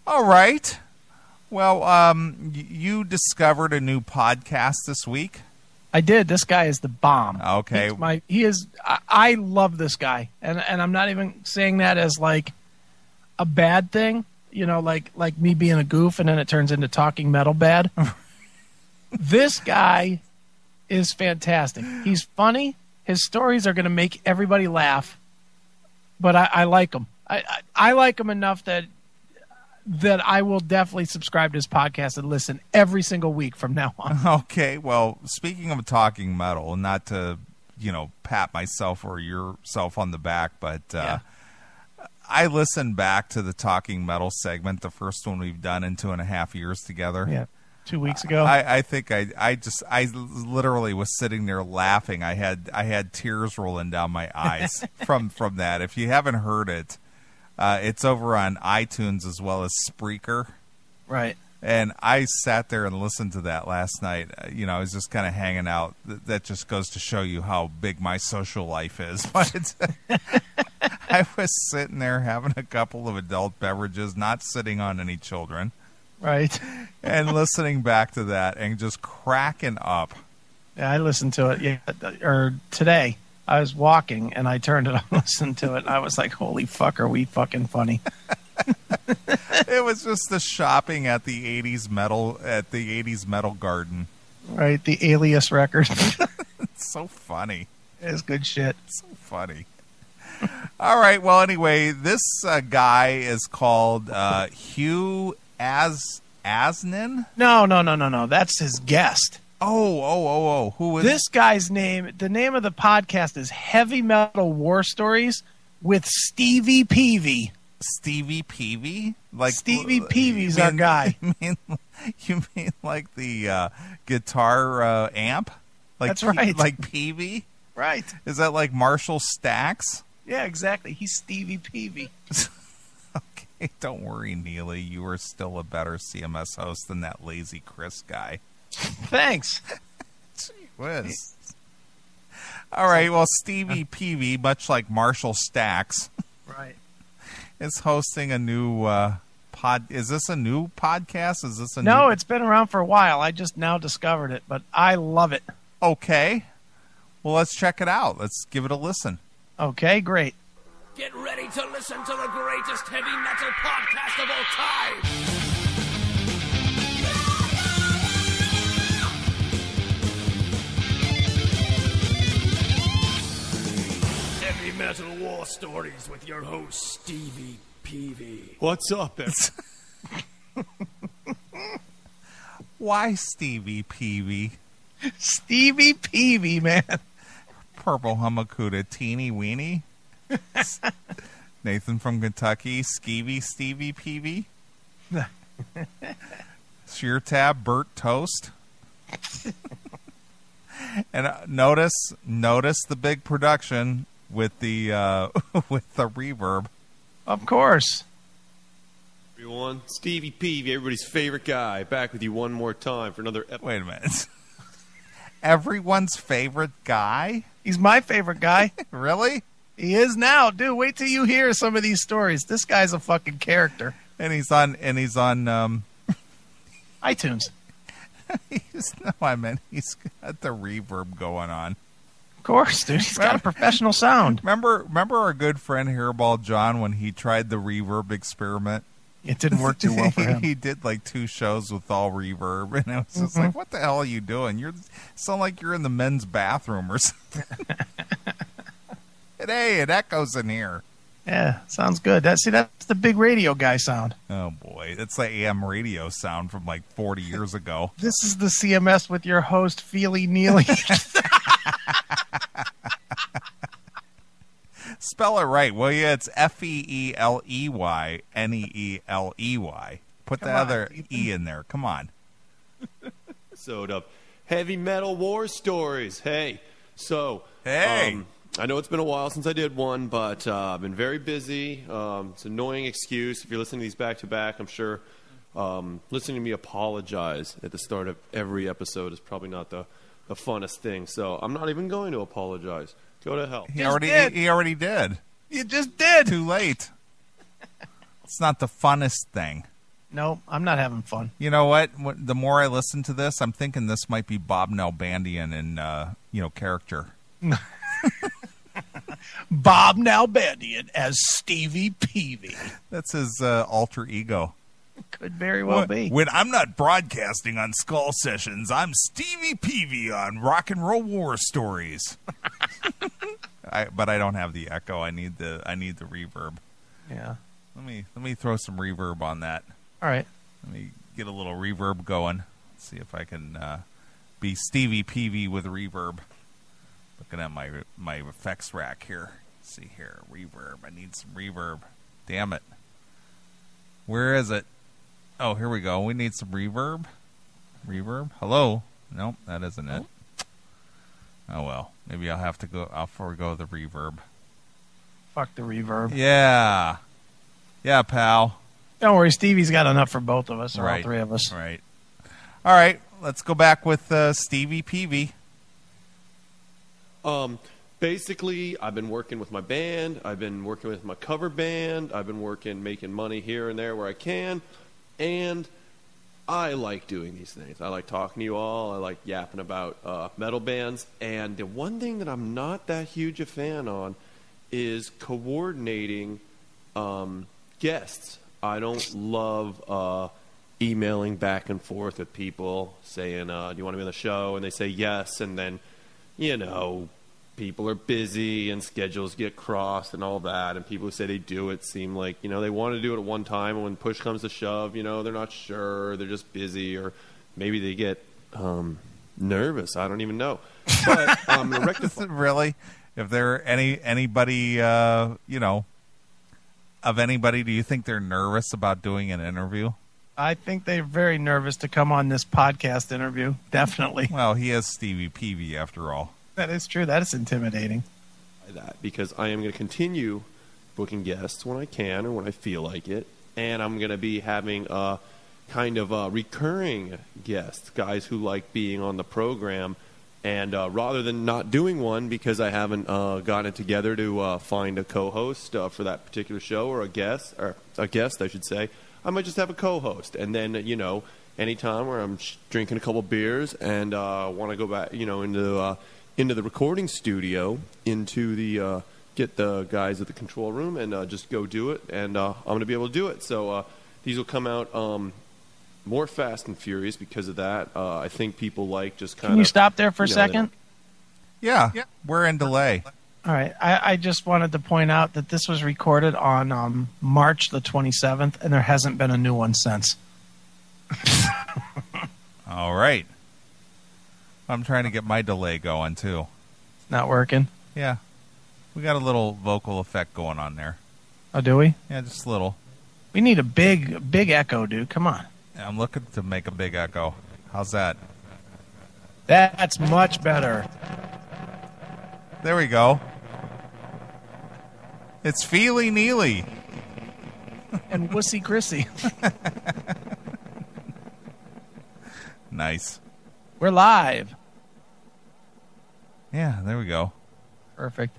All right. Well, you discovered a new podcast this week. I did. This guy is the bomb. Okay. I love this guy. And I'm not even saying that as like a bad thing, you know, like me being a goof and then it turns into talking metal bad. This guy is fantastic. He's funny. His stories are going to make everybody laugh. But I like him. I like him enough that I will definitely subscribe to his podcast and listen every single week from now on. Okay, well, speaking of talking metal, not to, pat myself or yourself on the back, but I listened back to the Talking Metal segment, the first one we've done in 2.5 years together. Yeah, 2 weeks ago. I think I literally was sitting there laughing. I had tears rolling down my eyes from that. If you haven't heard it, it's over on iTunes as well as Spreaker. Right. And I sat there and listened to that last night. I was just kind of hanging out. That just goes to show you how big my social life is. But I was sitting there having a couple of adult beverages, not sitting on any children. Right. And listening back to that and just cracking up. Yeah, I listened to it today. I was walking, and I turned it on and listened to it, and I was like, holy fuck, are we fucking funny. It was just the shopping at the 80s metal garden. Right, the Alias record. It's so funny. It's good shit. It's so funny. All right, well, anyway, this guy is called Hugh Asnan? No. That's his guest. Oh. Who is this guy's name? The name of the podcast is Heavy Metal War Stories with Stevie Peavy. Stevie Peavy? Like Stevie Peavy's our guy. You mean like the guitar amp? That's right. Like Peavy? Right. Is that like Marshall Stax? Yeah, exactly. He's Stevie Peavy. Okay, don't worry, Neeley. You are still a better CMS host than that lazy Chris guy. Thanks. Gee whiz. All right, well, Stevie Peavy, much like Marshall Stax, right, is hosting a new Is this a new podcast? Is this a No, it's been around for a while. I just now discovered it, but I love it. Okay. Well, let's check it out. Let's give it a listen. Okay, great. Get ready to listen to the greatest heavy metal podcast of all time. Heavy Metal War Stories with your host, Stevie Peavy. What's up, Why Stevie Peavy? Stevie Peavy, man. Purple Hamakuda, teeny weeny. Nathan from Kentucky, Stevie Peavy. Sheer Tab, Bert Toast. And notice the big production with the with the reverb. Of course. Everyone, Stevie Peavy, everybody's favorite guy, back with you one more time for another episode. Wait a minute. Everyone's favorite guy? He's my favorite guy. Really? He is now. Dude, wait till you hear some of these stories. This guy's a fucking character. And he's on iTunes. He's got the reverb going on. Of course, dude. He's got a professional sound. Remember our good friend Hairball John when he tried the reverb experiment? It didn't work too well for him. He did like 2 shows with all reverb, and it was just like, what the hell are you doing? You sound like you're in the men's bathroom or something. And hey, it echoes in here. Yeah, sounds good. That's the big radio guy sound. Oh boy, that's the AM radio sound from like 40 years ago. This is the CMS with your host, Feely Neeley. Spell it right, will you? It's FeelyNeeley. Put the other E in there. Come on. Episode of Heavy Metal War Stories. Hey. I know it's been a while since I did one, but I've been very busy. It's an annoying excuse. If you're listening to these back-to-back, I'm sure listening to me apologize at the start of every episode is probably not the funnest thing. So I'm not even going to apologize. Go to hell. He already did. You just did. Too late. It's not the funnest thing. Nope, I'm not having fun. You know what? The more I listen to this, I'm thinking this might be Bob Nalbandian in character. Bob Nalbandian as Stevie Peavy. That's his alter ego. Could very well be. When I'm not broadcasting on Skull Sessions, I'm Stevie Peavy on Rock and Roll War Stories. But I don't have the echo. I need the reverb. Yeah. Let me throw some reverb on that. All right. Let me get a little reverb going. See if I can be Stevie Peavy with reverb. Looking at my effects rack here. Let's see here, reverb. I need some reverb. Damn it. Where is it? Oh, here we go. We need some reverb. Reverb. Hello. Nope, that isn't it. Oh well. Maybe I'll forego the reverb. Fuck the reverb. Yeah. Yeah, pal. Don't worry, Stevie's got enough for both of us, or Right. all three of us. Right. All right. Let's go back with Stevie Peavy. Basically, I've been working with my band. I've been working with my cover band. I've been making money here and there where I can. And I like doing these things. I like talking to you all. I like yapping about metal bands. And the one thing that I'm not that huge a fan on is coordinating guests. I don't love emailing back and forth with people saying, do you want to be on the show? And they say yes. And then, people are busy and schedules get crossed and all that. And people who say they do it seem like, they want to do it at one time. And when push comes to shove, they're not sure. They're just busy. Or maybe they get nervous. I don't even know. But I'm going to rectify. Really? If there anybody, of anybody, do you think they're nervous about doing an interview? I think they're very nervous to come on this podcast interview. Definitely. Well, he is Stevie Peavy after all. That is true. That is intimidating. Because I am going to continue booking guests when I can or when I feel like it. And I'm going to be having kind of recurring guests, guys who like being on the program. And rather than not doing one because I haven't gotten it together to find a co-host for that particular show or a guest, I should say, I might just have a co-host. And then, anytime where I'm drinking a couple beers and want to go back, into the recording studio, into the get the guys at the control room and just go do it. And I'm going to be able to do it. So these will come out more fast and furious because of that. I think people like just kind of... Can you stop there for a second? Yeah, we're in delay. All right. I just wanted to point out that this was recorded on March the 27th, and there hasn't been a new one since. All right. I'm trying to get my delay going, too. It's not working? Yeah. We got a little vocal effect going on there. Oh, do we? Yeah, just a little. We need a big echo, dude. Come on. I'm looking to make a big echo. How's that? That's much better. There we go. It's Feely Neeley. And Wussy Chrissy. Nice. We're live. Yeah, there we go. Perfect.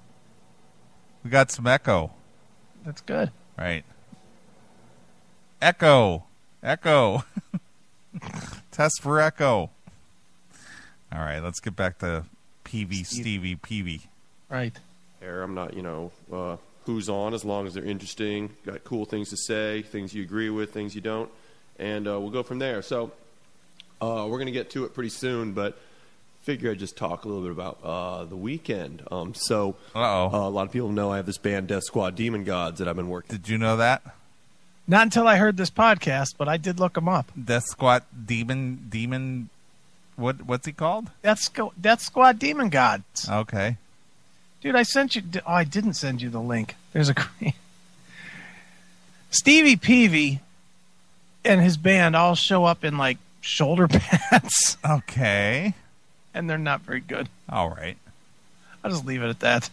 We got some echo. That's good. Right. Echo. Test for echo. All right, let's get back to Stevie Peavy. Right. I'm not, who's on, as long as they're interesting, got cool things to say, things you agree with, things you don't, and we'll go from there. So we're going to get to it pretty soon, but figure I'd just talk a little bit about the weekend. A lot of people know I have this band, Death Squad Demon Gods, that I've been working. Did you know that? Not until I heard this podcast, but I did look them up. Death Squad Demon. What's he called? Death Squad Demon Gods. Okay. Dude, I sent you. Oh, I didn't send you the link. There's a Stevie Peavy and his band all show up in like shoulder pads. Okay. And they're not very good. All right. I'll just leave it at that.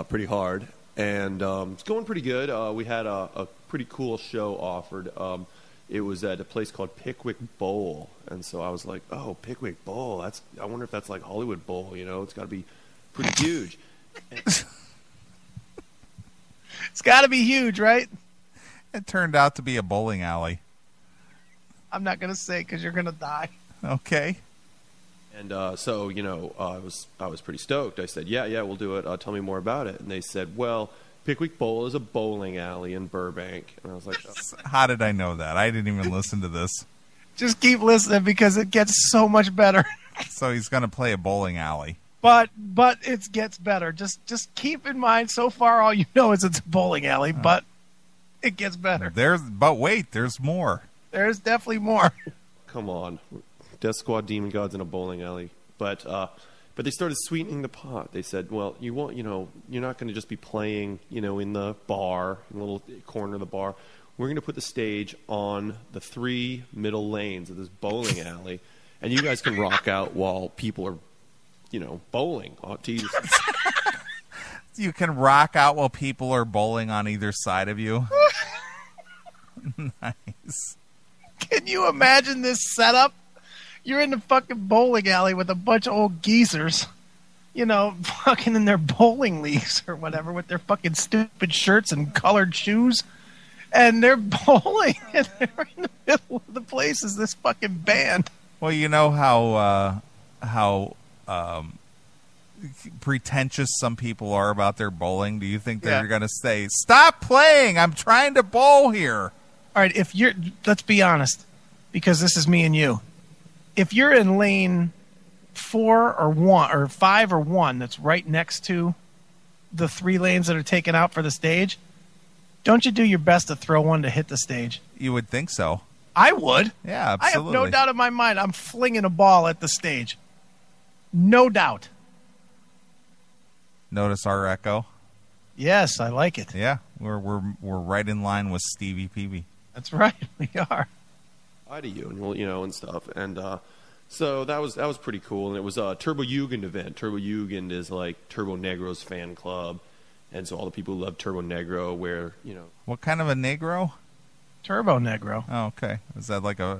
Pretty hard. And it's going pretty good. We had a pretty cool show offered. It was at a place called Pickwick Bowl. And so I was like, oh, Pickwick Bowl. I wonder if that's like Hollywood Bowl, It's got to be pretty huge. It's got to be huge, right? It turned out to be a bowling alley. I'm not going to say because you're going to die. Okay. And so, I was pretty stoked. I said, yeah, we'll do it. Tell me more about it. And they said, well, Pickwick Bowl is a bowling alley in Burbank. And I was like, oh. How did I know that? I didn't even listen to this. Just keep listening because it gets so much better. So he's going to play a bowling alley. But it gets better. Just keep in mind, so far all you know is it's a bowling alley, but it gets better. But wait, there's more. There's definitely more. Come on. Death Squad Demon Gods in a bowling alley. But they started sweetening the pot. They said, well, you're not going to just be playing, in the bar, in the little corner of the bar. We're going to put the stage on the 3 middle lanes of this bowling alley, and you guys can rock out while people are, bowling. You can rock out while people are bowling on either side of you. Nice. Can you imagine this setup? You're in the fucking bowling alley with a bunch of old geezers, fucking in their bowling leagues or whatever with their fucking stupid shirts and colored shoes. And they're bowling, and they're in the middle of the place is this fucking band. Well, you know how pretentious some people are about their bowling. Do you think they're going to say, "Stop playing! I'm trying to bowl here"? All right, let's be honest, because this is me and you. If you're in lane 4 or 1 or 5 or 1, that's right next to the 3 lanes that are taken out for the stage, don't you do your best to throw one to hit the stage? You would think so. I would. Yeah, absolutely. I have no doubt in my mind I'm flinging a ball at the stage. No doubt. Notice our echo? Yes, I like it. Yeah, we're right in line with Stevie Peavy. That's right, we are. Hi to you, and and stuff, and so that was pretty cool, and it was a Turbo Jugend event. Turbo Jugend is like Turbo Negro's fan club, and so all the people who love Turbo Negro wear, What kind of a Negro? Turbo Negro. Oh, okay. Is that like I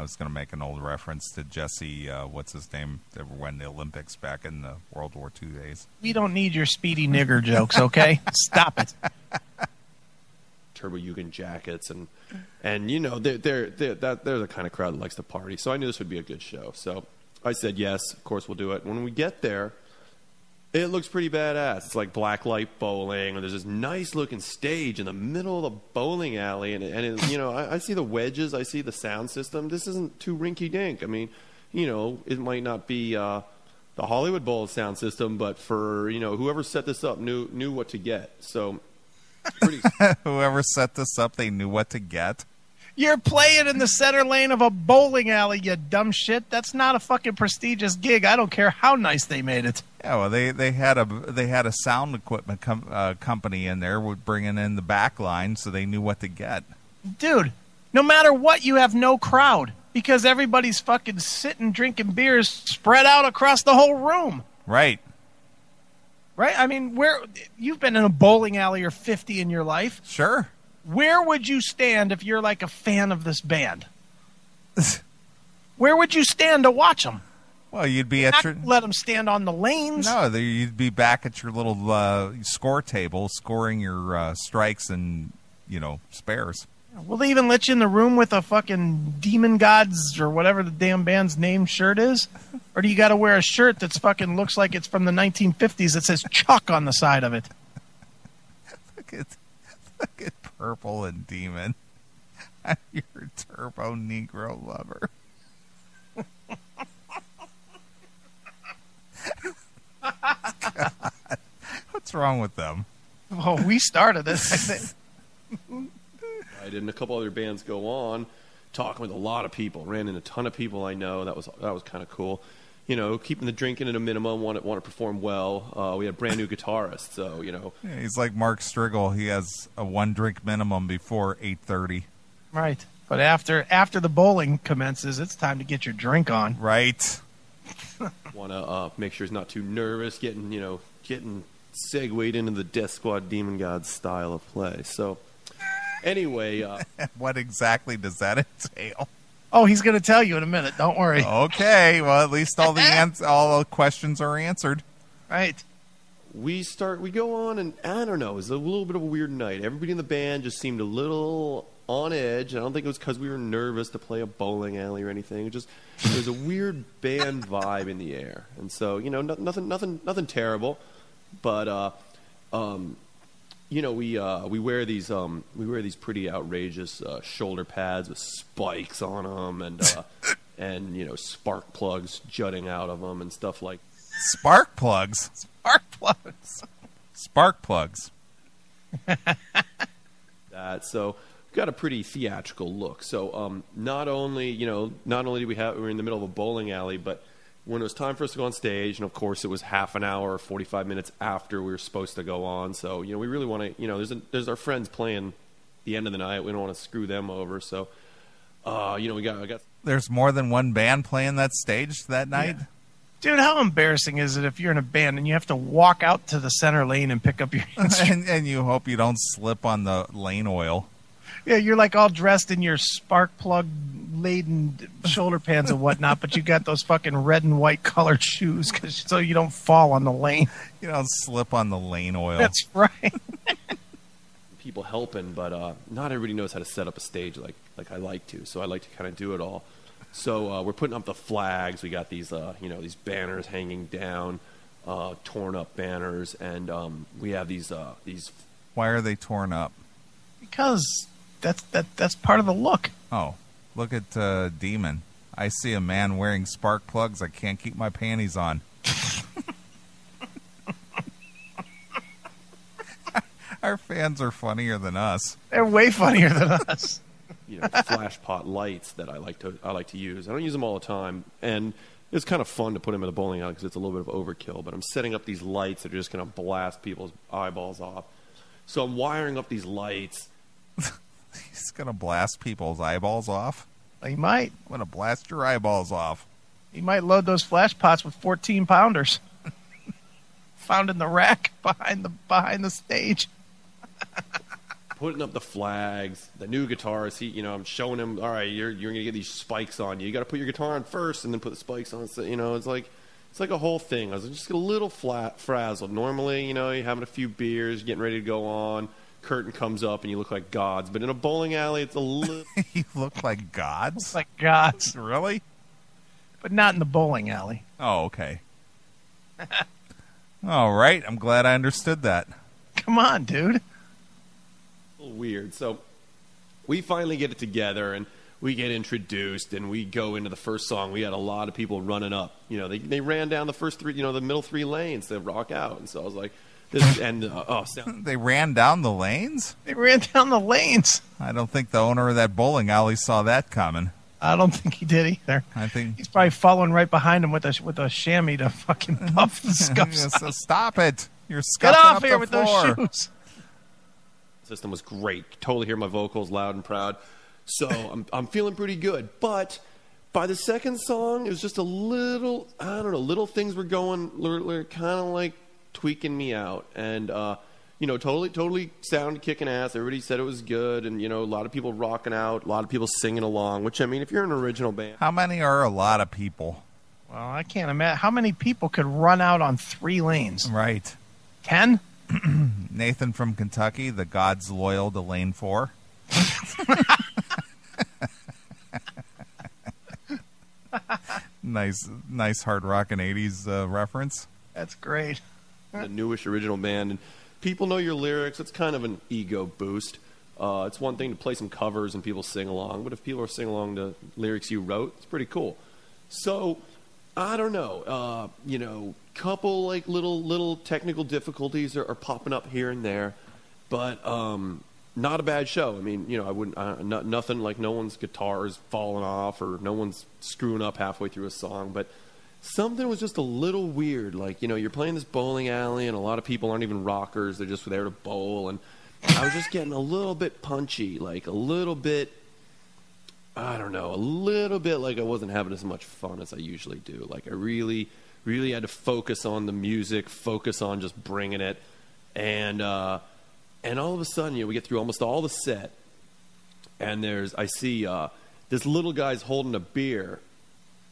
was going to make an old reference to Jesse, what's his name, that won the Olympics back in the World War II days. We don't need your speedy nigger jokes, okay? Stop it. Turbo Jugend jackets, and they're the kind of crowd that likes to party. So I knew this would be a good show. So I said yes, of course we'll do it. When we get there, it looks pretty badass. It's like blacklight bowling, and there's this nice looking stage in the middle of the bowling alley, and I see the wedges, I see the sound system. This isn't too rinky dink. I mean, it might not be the Hollywood Bowl sound system, but for whoever set this up knew what to get. So. Whoever set this up, they knew what to get. You're playing in the center lane of a bowling alley, you dumb shit. That's not a fucking prestigious gig. I don't care how nice they made it. Yeah, well, they had a sound equipment company in there bringing in the back line, so they knew what to get. Dude, no matter what, you have no crowd because everybody's fucking sitting drinking beers spread out across the whole room. Right. Right? I mean, you've been in a bowling alley or 50 in your life. Sure. Where would you stand if you're like a fan of this band? Where would you stand to watch them? Well, you'd be let them stand on the lanes. No, you'd be back at your little score table, scoring your strikes and spares. Will they even let you in the room with a fucking Demon Gods or whatever the damn band's name shirt is? Or do you got to wear a shirt that's fucking looks like it's from the 1950s that says Chuck on the side of it? Look at Purple and Demon. I'm your Turbo Negro lover. God. What's wrong with them? Well, we started this, I think. I did, and a couple other bands go on, talking with a lot of people. Ran into a ton of people I know. That was kind of cool. Keeping the drinking at a minimum. Want to perform well. We had a brand new guitarist, so Yeah, he's like Mark Striegel. He has a 1 drink minimum before 8:30. Right, but after the bowling commences, it's time to get your drink on. Right. Want to make sure he's not too nervous. Getting segued into the Death Squad Demon Gods style of play. So. Anyway, what exactly does that entail? Oh, he's going to tell you in a minute. Don't worry. Okay. Well, at least all the questions are answered. Right. We go on, and I don't know. It was a little bit of a weird night. Everybody in the band just seemed a little on edge. I don't think it was because we were nervous to play a bowling alley or anything. It just there was a weird band vibe in the air, and so nothing terrible, but we wear these pretty outrageous shoulder pads with spikes on them, and spark plugs jutting out of them and stuff like. Spark plugs. Spark plugs. Spark plugs. That so got a pretty theatrical look. So not only we were in the middle of a bowling alley, but when it was time for us to go on stage, and of course it was half an hour or 45 minutes after we were supposed to go on. So we really want to there's our friends playing the end of the night. We don't want to screw them over. So we got. There's more than one band playing that stage that night. Yeah. Dude, how embarrassing is it if you're in a band and you have to walk out to the center lane and pick up your instrument? and you hope you don't slip on the lane oil. Yeah, you're like all dressed in your spark plug laden shoulder pads and whatnot, but you got those fucking red and white colored shoes so you don't fall on the lane. You don't slip on the lane oil. That's right. People helping, but not everybody knows how to set up a stage like I like to. So I like to kind of do it all. So we're putting up the flags. We got these these banners hanging down, torn up banners, and we have these. Why are they torn up? Because that's part of the look. Oh, look at Demon. I see a man wearing spark plugs. I can't keep my panties on. Our fans are funnier than us. They're way funnier than us. Flash pot lights that I like to use. I don't use them all the time, and it's kind of fun to put them in the bowling alley because it's a little bit of overkill. But I'm setting up these lights that are just going to blast people's eyeballs off. So I'm wiring up these lights. He's going to blast people's eyeballs off? He might. I'm going to blast your eyeballs off. He might load those flash pots with 14-pounders. Found in the rack behind the stage. Putting up the flags, the new guitarist. I'm showing him. All right, you're gonna get these spikes on you. You got to put your guitar on first, and then put the spikes on. So, it's like a whole thing. I was just a little frazzled. Normally, you're having a few beers, getting ready to go on. Curtain comes up, and you look like gods. But in a bowling alley, it's a little. You look like gods. Like gods, really? But not in the bowling alley. Oh, okay. All right. I'm glad I understood that. Come on, dude. Weird. So we finally get it together and we get introduced and we go into the first song. We had a lot of people running up. They ran down the first three, the middle three lanes to rock out. And so I was like, they ran down the lanes? They ran down the lanes. I don't think the owner of that bowling alley saw that coming. I don't think he did either. I think he's probably following right behind him with a chamois to fucking puff the scuffs. So stop it. You're scuffing Get off up here the with floor. those shoes. System was great. Totally hear my vocals loud and proud. So I'm feeling pretty good. But by the second song, it was just a little, I don't know, little things were kind of like tweaking me out. And, totally sounded kicking ass. Everybody said it was good. And, a lot of people rocking out, a lot of people singing along, which, if you're an original band. How many are a lot of people? Well, I can't imagine. How many people could run out on 3 lanes? Right. 10? Nathan from Kentucky, the God's loyal to lane 4. Nice hard rock and 80s reference. That's great. The newish original band, and people know your lyrics. It's kind of an ego boost. It's one thing to play some covers and people sing along, but if people are singing along to lyrics you wrote, it's pretty cool. So I don't know. Couple like little technical difficulties are popping up here and there, but not a bad show. I wouldn't nothing like no one's guitar is falling off or no one's screwing up halfway through a song, but something was just a little weird. Like, you're playing this bowling alley and a lot of people aren't even rockers. They're just there to bowl. And I was just getting a little bit punchy, like a little bit, I don't know, a little bit like I wasn't having as much fun as I usually do. Like I really had to focus on the music, focus on just bringing it. And all of a sudden, we get through almost all the set. And I see this little guy's holding a beer.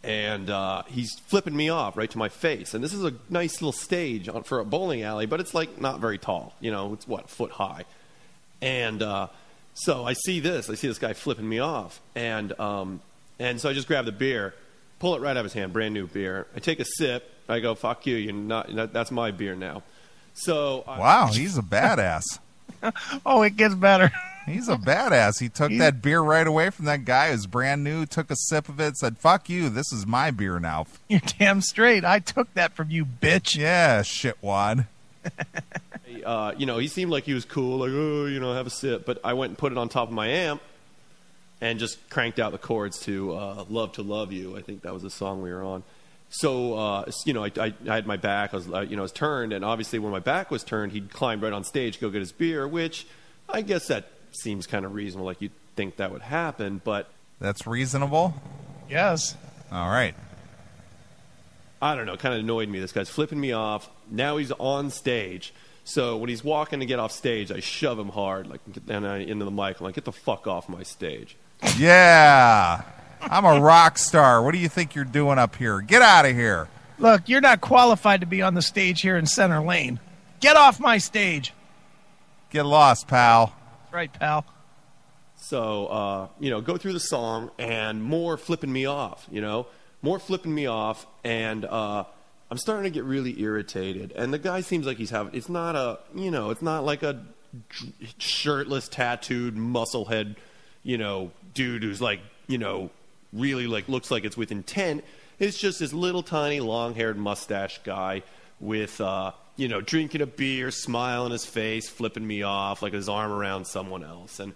And he's flipping me off right to my face. And this is a nice little stage for a bowling alley, but it's like not very tall. It's a foot high. And So I see this guy flipping me off, and so I just grab the beer, pull it right out of his hand, brand new beer. I take a sip. I go, "Fuck you! You're not. That's my beer now." So wow, he's a badass. Oh, it gets better. He's a badass. He took that beer right away from that guy. It was brand new. Took a sip of it. Said, "Fuck you! This is my beer now." You're damn straight. I took that from you, bitch. Yeah, shitwad. He seemed like he was cool, like, oh, have a sip. But I went and put it on top of my amp and just cranked out the chords to Love to Love You. I think that was the song we were on. So, I had my back, I was turned, and obviously when my back was turned, he'd climbed right on stage, go get his beer, which I guess that seems kind of reasonable, like you'd think that would happen, but... That's reasonable? Yes. All right. I don't know, it kind of annoyed me. This guy's flipping me off. Now he's on stage. So when he's walking to get off stage, I shove him hard, into the mic. I'm like, get the fuck off my stage. Yeah. I'm a rock star. What do you think you're doing up here? Get out of here. Look, you're not qualified to be on the stage here in Center Lane. Get off my stage. Get lost, pal. That's right, pal. So, go through the song and more flipping me off, More flipping me off, and I'm starting to get really irritated. And the guy seems like it's not like a shirtless, tattooed, musclehead, dude who's like, really looks like it's with intent. It's just this little tiny long-haired mustache guy with drinking a beer, smile on his face, flipping me off, like his arm around someone else. And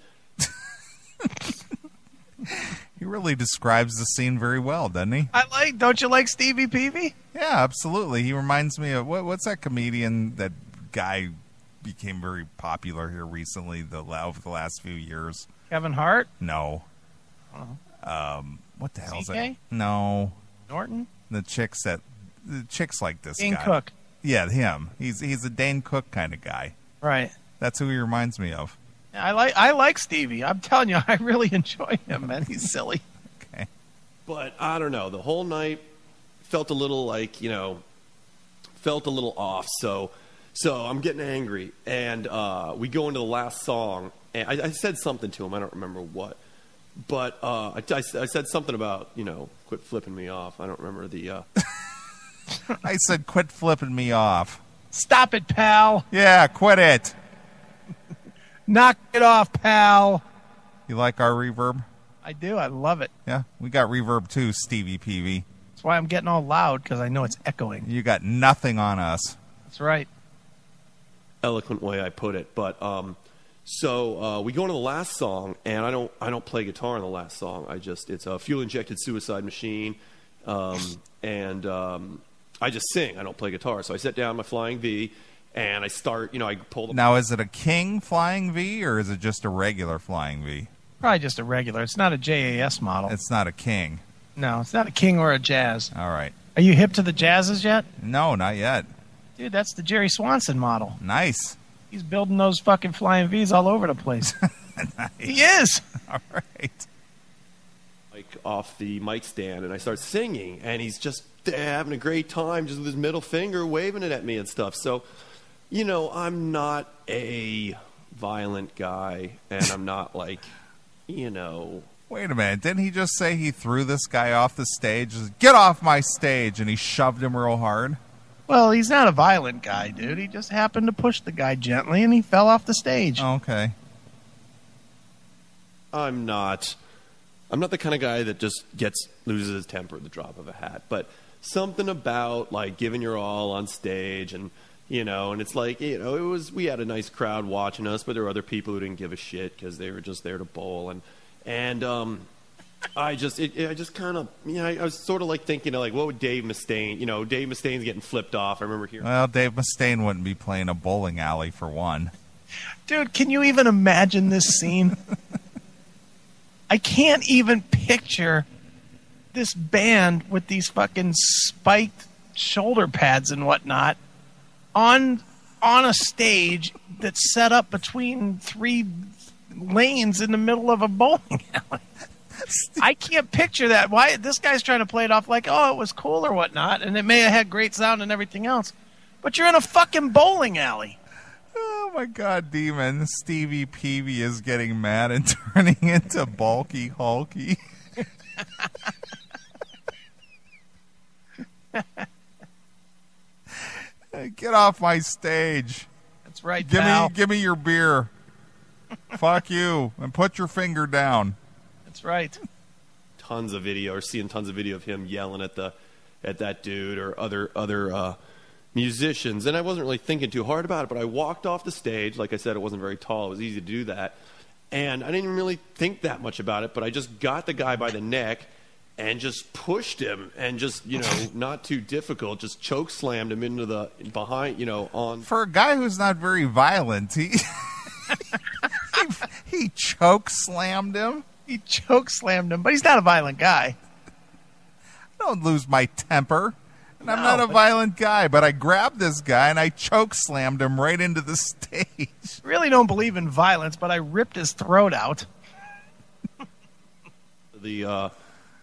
he really describes the scene very well, doesn't he? Don't you like Stevie Peavy? Yeah, absolutely. He reminds me of what's that comedian that guy became very popular here recently, over the last few years? Kevin Hart? No. Oh. What the hell is CK? that? No. Norton? The chicks like this Dane guy. Cook. Yeah, him. He's a Dane Cook kind of guy. Right. That's who he reminds me of. I like Stevie. I'm telling you, I really enjoy him, man. He's silly. Okay. But I don't know. The whole night felt a little off. So I'm getting angry, and we go into the last song. And I said something to him. I don't remember what. But I said something about, quit flipping me off. I don't remember the... I said, quit flipping me off. Stop it, pal. Yeah, quit it. Knock it off, pal. You like our reverb? I do. I love it. Yeah, we got reverb too, Stevie Peavy. That's why I'm getting all loud, because I know it's echoing. You got nothing on us. That's right. Eloquent way I put it. But so we go into the last song, and I don't play guitar in the last song. It's a fuel-injected suicide machine, and I just sing. I don't play guitar. So I set down my flying V, and I start. I pull the. Now, is it a King flying V or is it just a regular flying V? Probably just a regular. It's not a JAS model. It's not a King. No, it's not a King or a Jazz. All right. Are you hip to the Jazzes yet? No, not yet. Dude, that's the Jerry Swanson model. Nice. He's building those fucking flying Vs all over the place. Nice. He is. All right. Off the mic stand, and I start singing, and he's just having a great time, just with his middle finger waving it at me and stuff. So, I'm not a violent guy, and I'm not like, Wait a minute. Didn't he just say he threw this guy off the stage? Get off my stage, and he shoved him real hard? Well, he's not a violent guy, dude. He just happened to push the guy gently, and he fell off the stage. Okay. I'm not the kind of guy that just loses his temper at the drop of a hat, but something about like giving your all on stage, and and it's like we had a nice crowd watching us, but there were other people who didn't give a shit because they were just there to bowl, and I was sort of like thinking like, what would Dave Mustaine? Dave Mustaine's getting flipped off. I remember hearing. Well, Dave Mustaine wouldn't be playing a bowling alley for one. Dude, can you even imagine this scene? I can't even picture this band with these fucking spiked shoulder pads and whatnot on a stage that's set up between 3 lanes in the middle of a bowling alley. I can't picture that. Why this guy's trying to play it off like, oh, it was cool or whatnot, and it may have had great sound and everything else, but you're in a fucking bowling alley. Oh my God, Demon. Stevie Peavy is getting mad and turning into bulky hulky. Get off my stage. That's right, pal. Give me your beer. Fuck you. And put your finger down. That's right. Tons of video, or seeing tons of video of him yelling at that dude or other musicians, and I wasn't really thinking too hard about it, but I walked off the stage. Like I said, it wasn't very tall. It was easy to do that, and I didn't really think that much about it, but I just got the guy by the neck and just pushed him, and just, not too difficult, just choke slammed him into the behind, on. For a guy who's not very violent, he choke slammed him. He choke slammed him, but he's not a violent guy. I don't lose my temper. And I'm not a violent guy, but I grabbed this guy and I choke slammed him right into the stage. Really don't believe in violence, but I ripped his throat out. The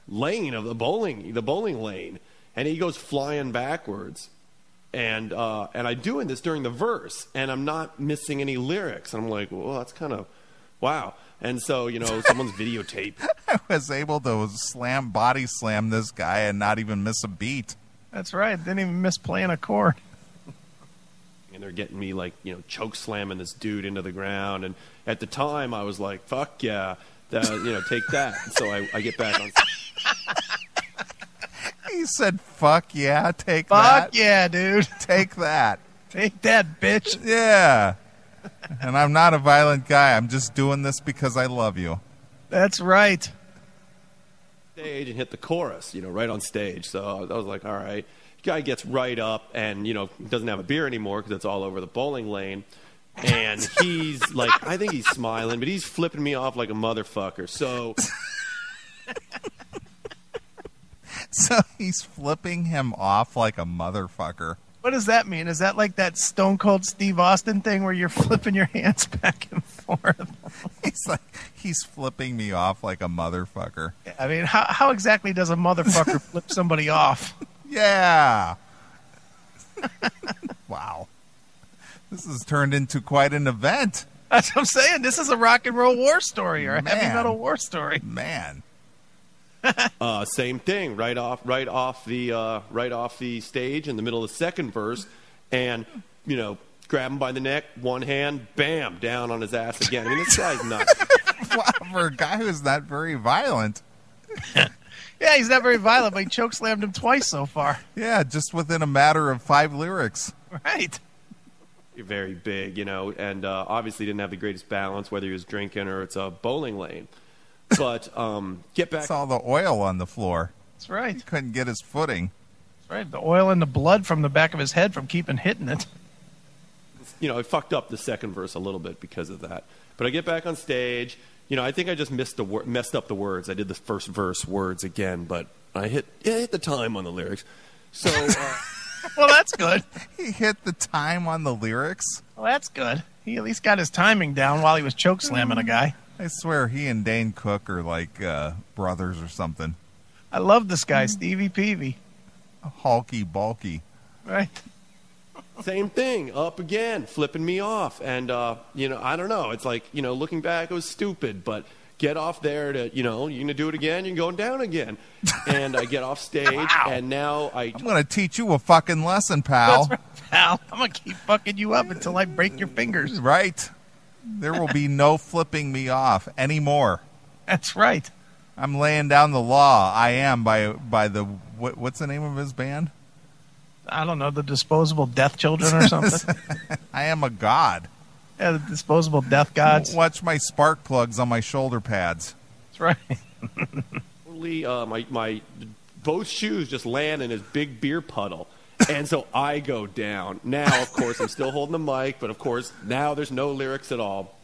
lane of the bowling lane, and he goes flying backwards, and I'm doing this during the verse, and I'm not missing any lyrics. And I'm like, well, that's kind of wow. And so, someone's videotape. I was able to body slam this guy and not even miss a beat. That's right. Didn't even miss playing a chord. And they're getting me choke slamming this dude into the ground. And at the time, I was like, "Fuck yeah, take that." And so I get back on. He said, "Fuck yeah, take that." Fuck yeah, dude. Take that. Take that, bitch. Yeah. And I'm not a violent guy. I'm just doing this because I love you. That's right. Stage and hit the chorus, right on stage. So I was like, all right. Guy gets right up and, doesn't have a beer anymore because it's all over the bowling lane. And he's like, I think he's smiling, but he's flipping me off like a motherfucker. So he's flipping him off like a motherfucker. What does that mean? Is that like that Stone Cold Steve Austin thing where you're flipping your hands back and forth? He's flipping me off like a motherfucker. I mean, how exactly does a motherfucker flip somebody off? Yeah. Wow. This has turned into quite an event. That's what I'm saying. This is a rock and roll war story or a heavy metal war story. Man. Same thing, right off the stage in the middle of the second verse, and grab him by the neck, one hand, bam, down on his ass again. I mean, this guy's nuts. Wow, for a guy who's not very violent. Yeah, he's not very violent, but he choke slammed him twice so far. Yeah, just within a matter of 5 lyrics. Right. You're very big, and obviously didn't have the greatest balance, whether he was drinking or it's a bowling lane. But get back. It's all the oil on the floor. That's right. He couldn't get his footing. That's right. The oil and the blood from the back of his head from keeping hitting it. I fucked up the second verse a little bit because of that. But I get back on stage. I think I just messed up the words. I did the first verse words again, but I hit the time on the lyrics. So, well, that's good. He hit the time on the lyrics. Well, that's good. He at least got his timing down while he was choke slamming a guy. I swear he and Dane Cook are like brothers or something. I love this guy, Stevie Peavy. Hulky, bulky. Right. Same thing, up again, flipping me off. And, I don't know. It's like, looking back, it was stupid. But get off there to, you're going to do it again, you're going down again. And I get off stage, wow. And now I'm going to teach you a fucking lesson, pal. That's right, pal. I'm going to keep fucking you up until I break your fingers. Right. There will be no flipping me off anymore. That's right. I'm laying down the law. I am by the what's the name of his band? I don't know, the Disposable Death Children or something. I am a god. Yeah, the Disposable Death Gods. Watch my spark plugs on my shoulder pads. That's right. Totally, my both shoes just land in his big beer puddle. And so I go down. Now, of course, I'm still holding the mic, but of course, now there's no lyrics at all.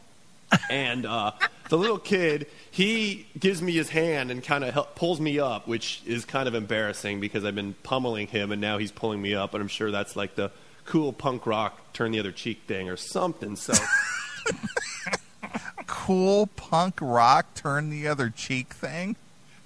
And the little kid, he gives me his hand and kind of pulls me up, which is kind of embarrassing because I've been pummeling him, and now he's pulling me up, and I'm sure that's like the cool punk rock turn the other cheek thing or something. So cool punk rock turn the other cheek thing?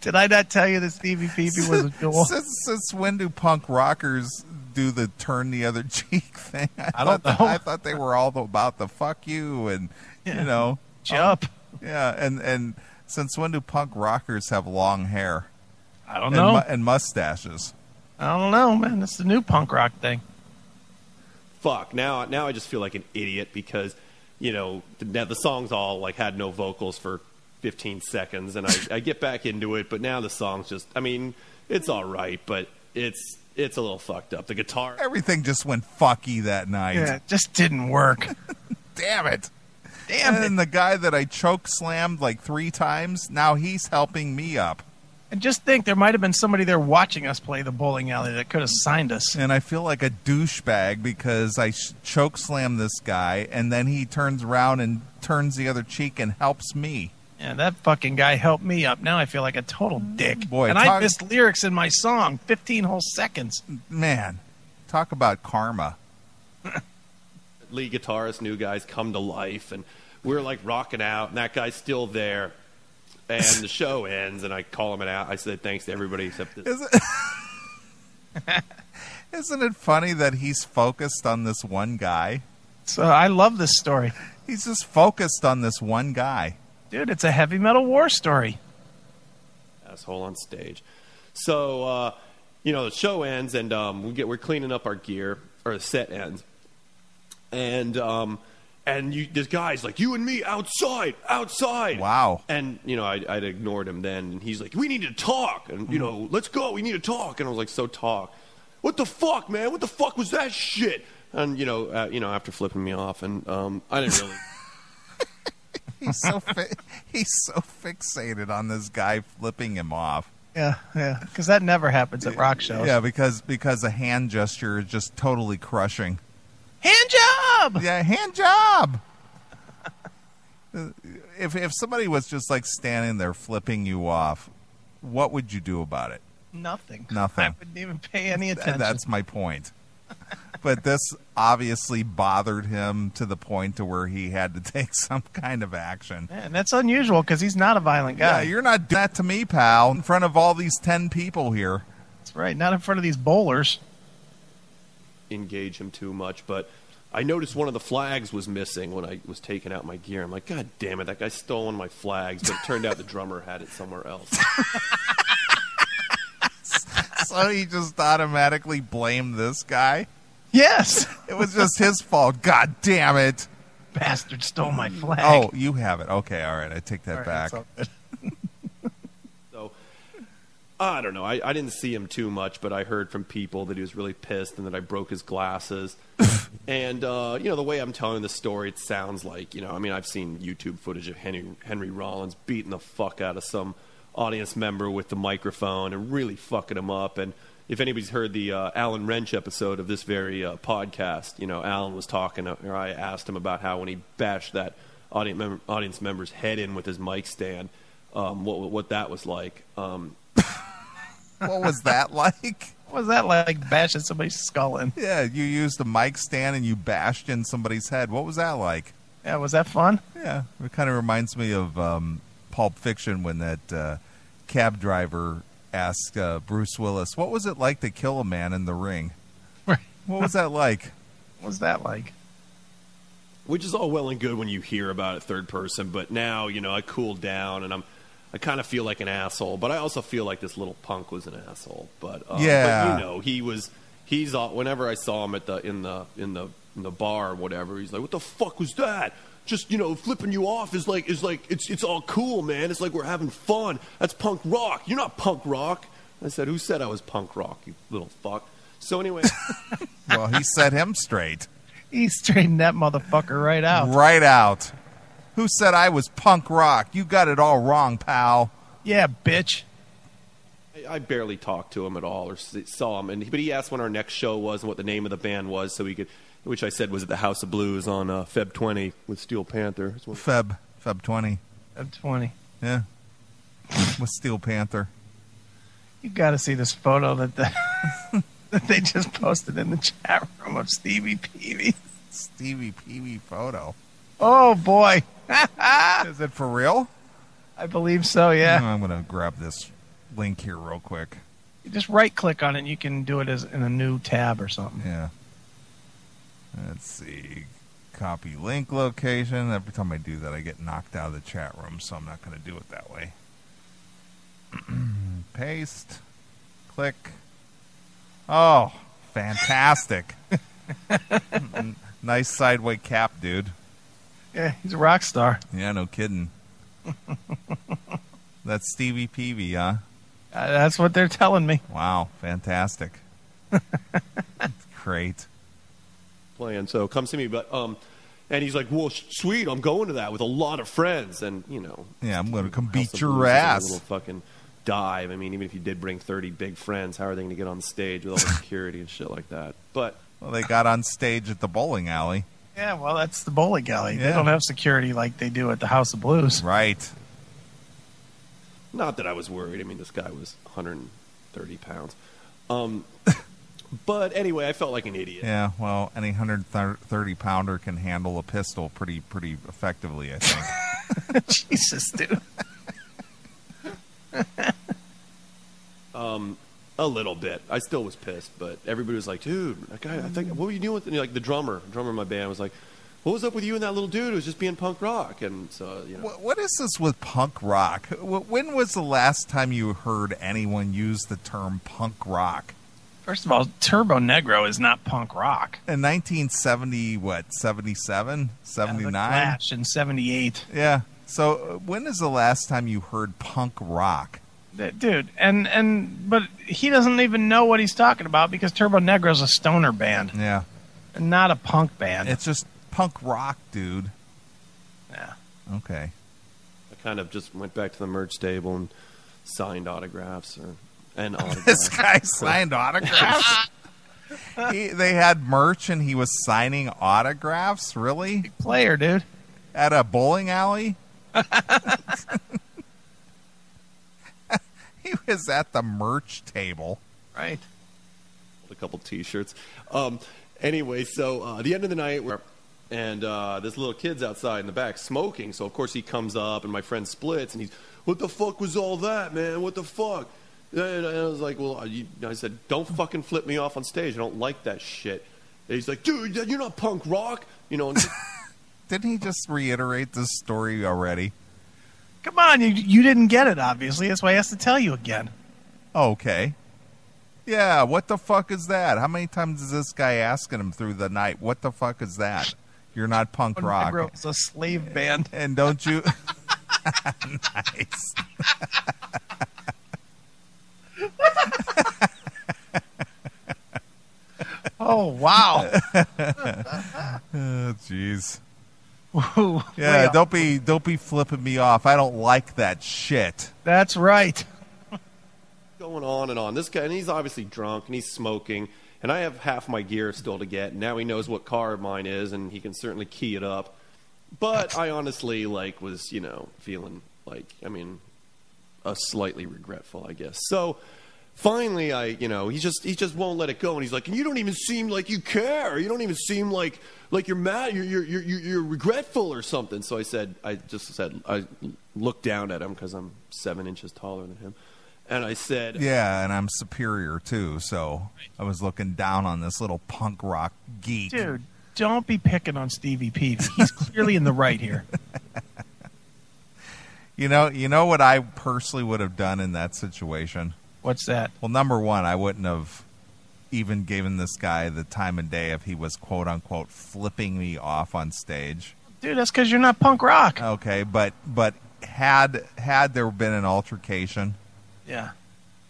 Did I not tell you that Stevie Peavy was a jewel? Since when do punk rockers do the turn the other cheek thing? I don't know. I thought they were all about the fuck you and, you know. Jump. Yeah, and since when do punk rockers have long hair? I don't know. And mustaches? I don't know, man. It's the new punk rock thing. Fuck. Now I just feel like an idiot because, you know, the songs all like had no vocals for 15 seconds, and I get back into it, but now the song's just, I mean, it's all right, but it's a little fucked up. The guitar, everything just went fucky that night. Yeah, it just didn't work. Damn it. Damn it. And the guy that I choke slammed like 3 times, now he's helping me up. And just think, there might have been somebody there watching us play the bowling alley that could have signed us. And I feel like a douchebag because I choke slammed this guy, and then he turns around and turns the other cheek and helps me. Yeah, that fucking guy helped me up. Now I feel like a total dick. Boy, and I missed lyrics in my song, 15 whole seconds. Man, talk about karma. lead guitarist, new guys come to life, and we're like rocking out, and that guy's still there. And the show ends, and I call him out. I said thanks to everybody except this. Isn't it funny that he's focused on this one guy? So I love this story. He's just focused on this one guy. Dude, it's a heavy metal war story. Asshole on stage. So, you know, the show ends, and we're cleaning up our gear, or the set ends. And this guy's like, you and me outside. Wow. And, you know, I'd ignored him then, and he's like, we need to talk, and, you know, let's go, we need to talk. And I was like, so talk. What the fuck, man? What the fuck was that shit? And, you know, after flipping me off, and I didn't really... He's so fixated on this guy flipping him off. Yeah, because that never happens at rock shows. Yeah, because a hand gesture is just totally crushing. Hand job! Yeah, hand job! If somebody was just like standing there flipping you off, what would you do about it? Nothing. I wouldn't even pay any attention. That's my point. But this obviously bothered him to the point to where he had to take some kind of action. Man, that's unusual because he's not a violent guy. Yeah, you're not doing that to me, pal, in front of all these 10 people here. That's right, not in front of these bowlers. Engage him too much, but I noticed one of the flags was missing when I was taking out my gear. I'm like, God damn it, that guy stole one of my flags, but it turned out the drummer had it somewhere else. So he just automatically blamed this guy? Yes. It was just his fault. God damn it. Bastard stole my flag. Oh, you have it. Okay, all right. I take that back. So, I don't know. I didn't see him too much, but I heard from people that he was really pissed and that I broke his glasses. And, you know, the way I'm telling the story, it sounds like, you know, I mean, I've seen YouTube footage of Henry Rollins beating the fuck out of some audience member with the microphone and really fucking him up. And if anybody's heard the Alan Wrench episode of this very podcast, you know, Alan was talking, or I asked him about how when he bashed that audience member's head in with his mic stand, what that was like. What was that like? What was that like, bashing somebody's skull in? Yeah, you used a mic stand and you bashed in somebody's head. What was that like? Yeah, was that fun? Yeah, it kind of reminds me of Pulp Fiction when that cab driver asked Bruce Willis, what was it like to kill a man in the ring? Right. What was that like? What was that like? Which is all well and good when you hear about it third person, but now, you know, I cooled down and I kind of feel like an asshole, but I also feel like this little punk was an asshole. But yeah, but, you know, he's whenever I saw him in the bar or whatever, he's like, what the fuck was that? Just, you know, flipping you off is like it's all cool, man. It's like we're having fun. That's punk rock. You're not punk rock. I said, who said I was punk rock, you little fuck? So anyway. Well, he set him straight. He straightened that motherfucker right out. Right out. Who said I was punk rock? You got it all wrong, pal. Yeah, bitch. I barely talked to him at all or saw him, but he asked when our next show was and what the name of the band was, so we could. Which I said was at the House of Blues on Feb 20 with Steel Panther. Feb 20. Feb 20. Yeah. With Steel Panther. You got to see this photo that that they just posted in the chat room of Stevie Peavy. Stevie Peavy photo. Oh, boy. Is it for real? I believe so, yeah. I'm going to grab this link here real quick. You just right-click on it, and you can do it as in a new tab or something. Yeah. Let's see. Copy link location. Every time I do that, I get knocked out of the chat room, so I'm not going to do it that way. Paste. Click. Oh, fantastic. Nice sideway cap, dude. Yeah, he's a rock star. Yeah, no kidding. That's Stevie Peavy, huh? That's what they're telling me. Wow, fantastic. Great. Playing, so come see me. But and he's like, well, sweet, I'm going to that with a lot of friends, and you know. Yeah, I'm going to come House beat of your Blues is ass. a little fucking dive. I mean, even if you did bring 30 big friends, how are they going to get on the stage with all the security and shit like that? But Well, they got on stage at the bowling alley. Yeah, well, that's the bowling alley. Yeah. They don't have security like they do at the House of Blues. Right. not that I was worried. I mean, this guy was 130 pounds. But anyway, I felt like an idiot. Yeah, well, any 130-pounder can handle a pistol pretty effectively, I think. Jesus, dude. A little bit. I still was pissed, but everybody was like, dude, that guy, I think, what were you doing with it? And like the drummer in my band was like, what was up with you and that little dude who was just being punk rock? And so, you know. What is this with punk rock? When was the last time you heard anyone use the term punk rock? First of all, Turbo Negro is not punk rock. In 1970, 77? 79? The Clash in 78. Yeah. So when is the last time you heard punk rock? Dude, but he doesn't even know what he's talking about because Turbo Negro's a stoner band. Yeah. And not a punk band. It's just punk rock, dude. Yeah. Okay. I kind of just went back to the merch table and signed autographs. Autographs. This guy signed autographs? They had merch and he was signing autographs? Really? Big player, dude. At a bowling alley? He was at the merch table. Right. A couple T-shirts. Anyway, so the end of the night, this little kid's outside in the back smoking. So of course he comes up, and my friend splits, and he's, "What the fuck was all that, man? What the fuck?" And I was like, "Well," I said, "Don't fucking flip me off on stage. I don't like that shit." And he's like, "Dude, you're not punk rock, you know." Didn't he just reiterate this story already? Come on, you didn't get it, obviously. That's why he has to tell you again. Okay. Yeah, what the fuck is that? How many times is this guy asking him through the night, what the fuck is that? You're not punk rock. It's a slave band. And don't you... Nice. Oh, wow. Oh, jeez. Ooh, Yeah, don't be flipping me off. I don't like that shit. That's right. Going on and on. This guy, and he's obviously drunk, and he's smoking, and I have half my gear still to get. And now he knows what car mine is, and he can certainly key it up. But I honestly, was, feeling slightly regretful, I guess. So finally, he just won't let it go, and he's like, "And you don't even seem like you care. You don't even seem like you're mad. You're regretful or something." So I looked down at him because I'm 7 inches taller than him, and I said, "Yeah, and I'm superior too." So I was looking down on this little punk rock geek. Dude, don't be picking on Stevie Peavy. He's clearly in the right here. You know what I personally would have done in that situation? What's that? Well, number one, I wouldn't have even given this guy the time of day if he was quote unquote flipping me off on stage. Dude, that's because you're not punk rock. Okay, but had there been an altercation, Yeah.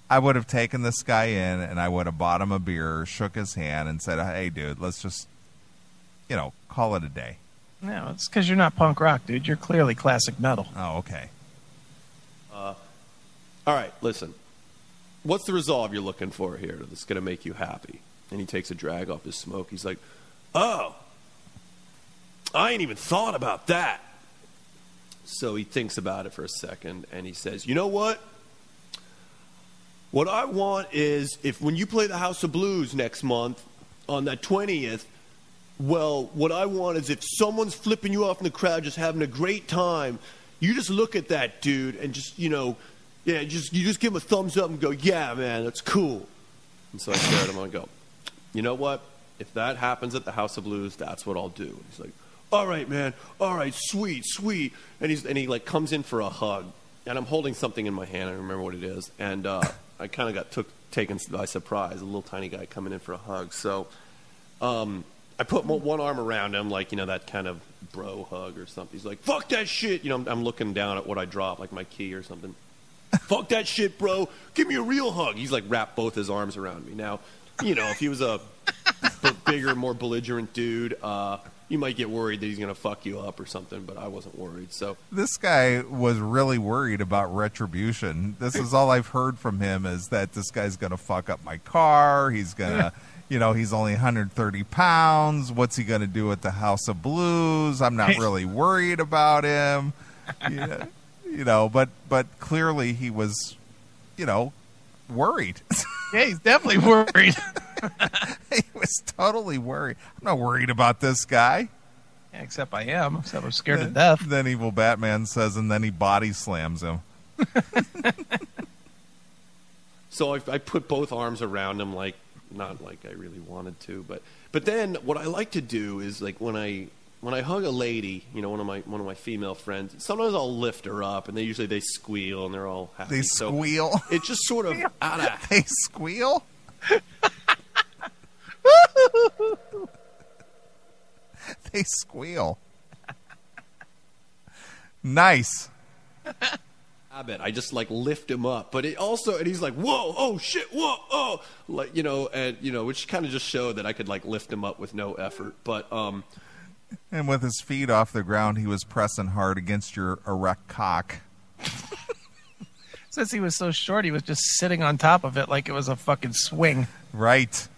I would have taken this guy in and I would have bought him a beer, shook his hand, and said, "Hey, dude, let's just, call it a day." No, it's because you're not punk rock, dude. You're clearly classic metal. Oh, okay. "All right, listen. What's the resolve you're looking for here that's going to make you happy?" And he takes a drag off his smoke. He's like, "Oh, I ain't even thought about that." So he thinks about it for a second, and he says, "You know what? What I want is, when you play the House of Blues next month on that 20th, well, what I want is if someone's flipping you off in the crowd, just having a great time, you just look at that dude and just, yeah, you just give him a thumbs up and go, yeah, man, that's cool. And so I stare at him and I go, you know what? If that happens at the House of Blues, that's what I'll do. And he's like, all right, man. All right, sweet. And he like comes in for a hug. And I'm holding something in my hand. I don't remember what it is. And I kind of got taken by surprise. A little tiny guy coming in for a hug. So I put one arm around him, like, that kind of bro hug or something. He's like, fuck that shit. I'm looking down at what I dropped, like my key or something. Fuck that shit, bro. Give me a real hug. He's like wrapped both his arms around me. Now, if he was a bigger, more belligerent dude, you might get worried that he's going to fuck you up or something, but I wasn't worried. So this guy was really worried about retribution. This is all I've heard from him, is that this guy's going to fuck up my car. He's going to, he's only 130 pounds. What's he going to do at the House of Blues? I'm not really worried about him. But clearly he was, worried. Yeah, he's definitely worried. He was totally worried. I'm not worried about this guy. Yeah, except I am. Except I'm scared to death. Then evil Batman says, and then he body slams him. So I put both arms around him, like, not like I really wanted to, but then what I like to do is, like, when I hug a lady, one of my female friends, sometimes I'll lift her up, and they squeal and they're all happy. They squeal. So it's just sort of out of. They squeal. They squeal. Nice. I just like lift him up, but and he's like, whoa, oh shit, whoa, oh, like, which kind of just showed that I could like lift him up with no effort, but and with his feet off the ground, he was pressing hard against your erect cock. Since he was so short, he was just sitting on top of it like it was a fucking swing. Right.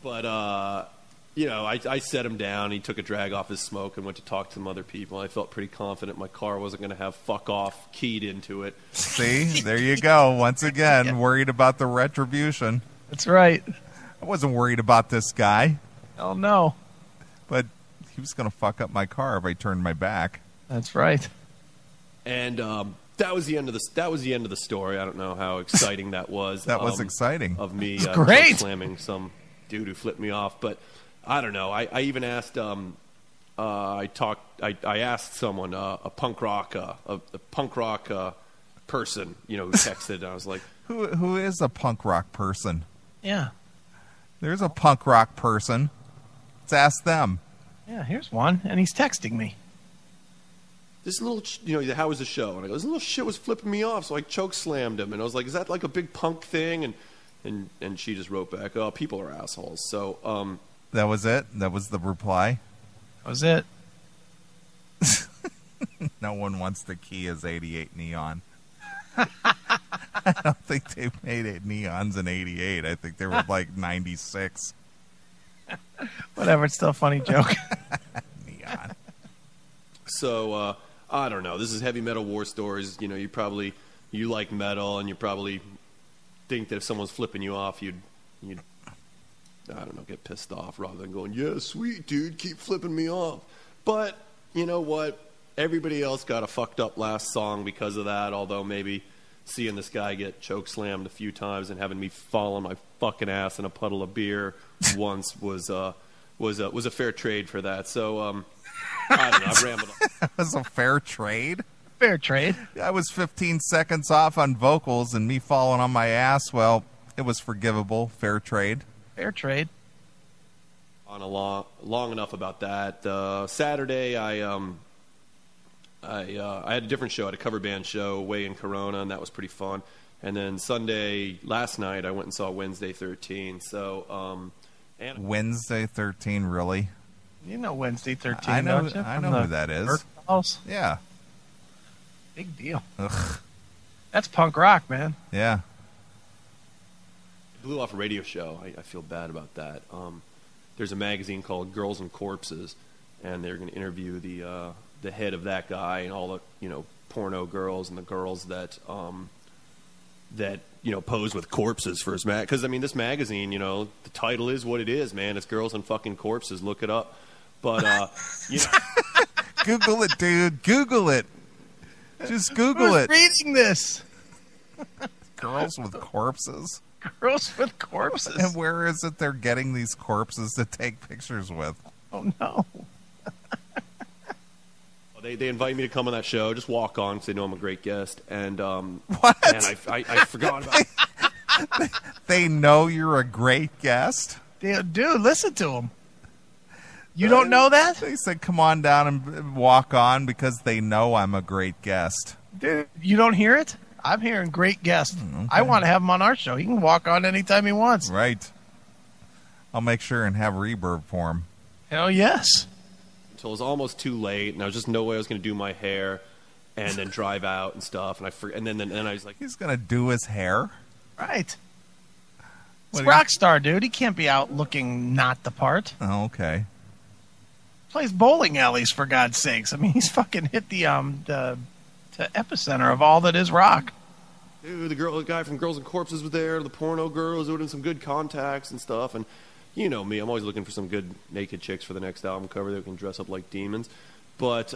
But, I set him down. He took a drag off his smoke and went to talk to some other people. I felt pretty confident my car wasn't going to have fuck off keyed into it. See? There you go. Once again, worried about the retribution. That's right. I wasn't worried about this guy. Oh, no. But he was going to fuck up my car if I turned my back. That's right. And that was the end of the story. I don't know how exciting that was. That was exciting. Of me great. slamming some dude who flipped me off. But I don't know. I even asked. I asked someone, a punk rock person, who texted. And I was like, who is a punk rock person? Yeah. There's a punk rock person. Let's ask them. Yeah, here's one, and he's texting me. This little, how was the show? And I go, this little shit was flipping me off, so I choke slammed him. And I was like, is that like a big punk thing? And she just wrote back, oh, people are assholes. So that was it. That was the reply. That was it. No one wants to key his '88 Neon. I don't think they made it Neons in '88. I think they were like '96. Whatever, it's still a funny joke. Neon. So, I don't know. This is Heavy Metal War Stories. You like metal, and you probably think that if someone's flipping you off, you'd I don't know, get pissed off rather than going, yeah, sweet, dude, keep flipping me off. But, you know what? Everybody else got a fucked up last song because of that, although maybe seeing this guy get choke slammed a few times and having me fall on my fucking ass in a puddle of beer once was a fair trade for that. So, I don't know. I've rambled on. That was a fair trade? Fair trade. I was 15 seconds off on vocals, and me falling on my ass, well, it was forgivable. Fair trade. Fair trade. On a long enough about that. Saturday, I had a different show. I had a cover band show way in Corona, and that was pretty fun. And then Sunday, last night, I went and saw Wednesday 13. So, Wednesday 13, really? You know Wednesday 13. I know. Don't you? I know who that is. House. Yeah. Big deal. Ugh. That's punk rock, man. Yeah. Blew off a radio show. I feel bad about that. There's a magazine called Girls and Corpses, and they're going to interview the head of that guy and all the porno girls and the girls that pose with corpses for his because this magazine, the title is what it is, man. It's Girls and fucking Corpses. Look it up. But Google it, dude. Google it. Just Google it. Reading this. Girls with corpses. Girls with corpses. And where is it they're getting these corpses to take pictures with? Oh, no. They invite me to come on that show. Just walk on because they know I'm a great guest. And what? And I forgot about it. They know you're a great guest? Dude, listen to them. You don't know that? They said, come on down and walk on because they know I'm a great guest. Dude, you don't hear it? I'm hearing great guest. Okay. I want to have him on our show. He can walk on anytime he wants. Right. I'll make sure and have reverb for him. Hell yes. Until it was almost too late, and I was just no way I was going to do my hair and then drive out and stuff. And then I was like, he's going to do his hair? Right. He's a rock star, dude. He can't be out looking not the part. Oh, okay. Plays bowling alleys, for God's sakes. I mean, he's fucking hit the epicenter of all that is rock. dude, the guy from Girls and Corpses was there, the porno girls doing some good contacts and stuff, and you know me, I'm always looking for some good naked chicks for the next album cover that can dress up like demons. But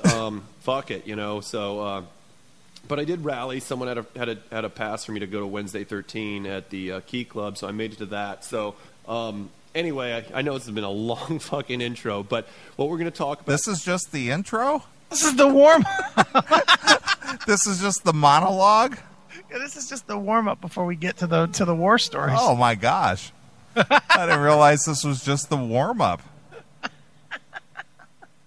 fuck it, you know. So, but I did rally. Someone had a pass for me to go to Wednesday 13 at the Key Club, so I made it to that. So anyway, I know this has been a long fucking intro, but what we're going to talk about. This is just the intro? This is the warm. This is just the monologue? Yeah, this is just the warm up before we get to the war stories. Oh my gosh. I didn't realize this was just the warm up.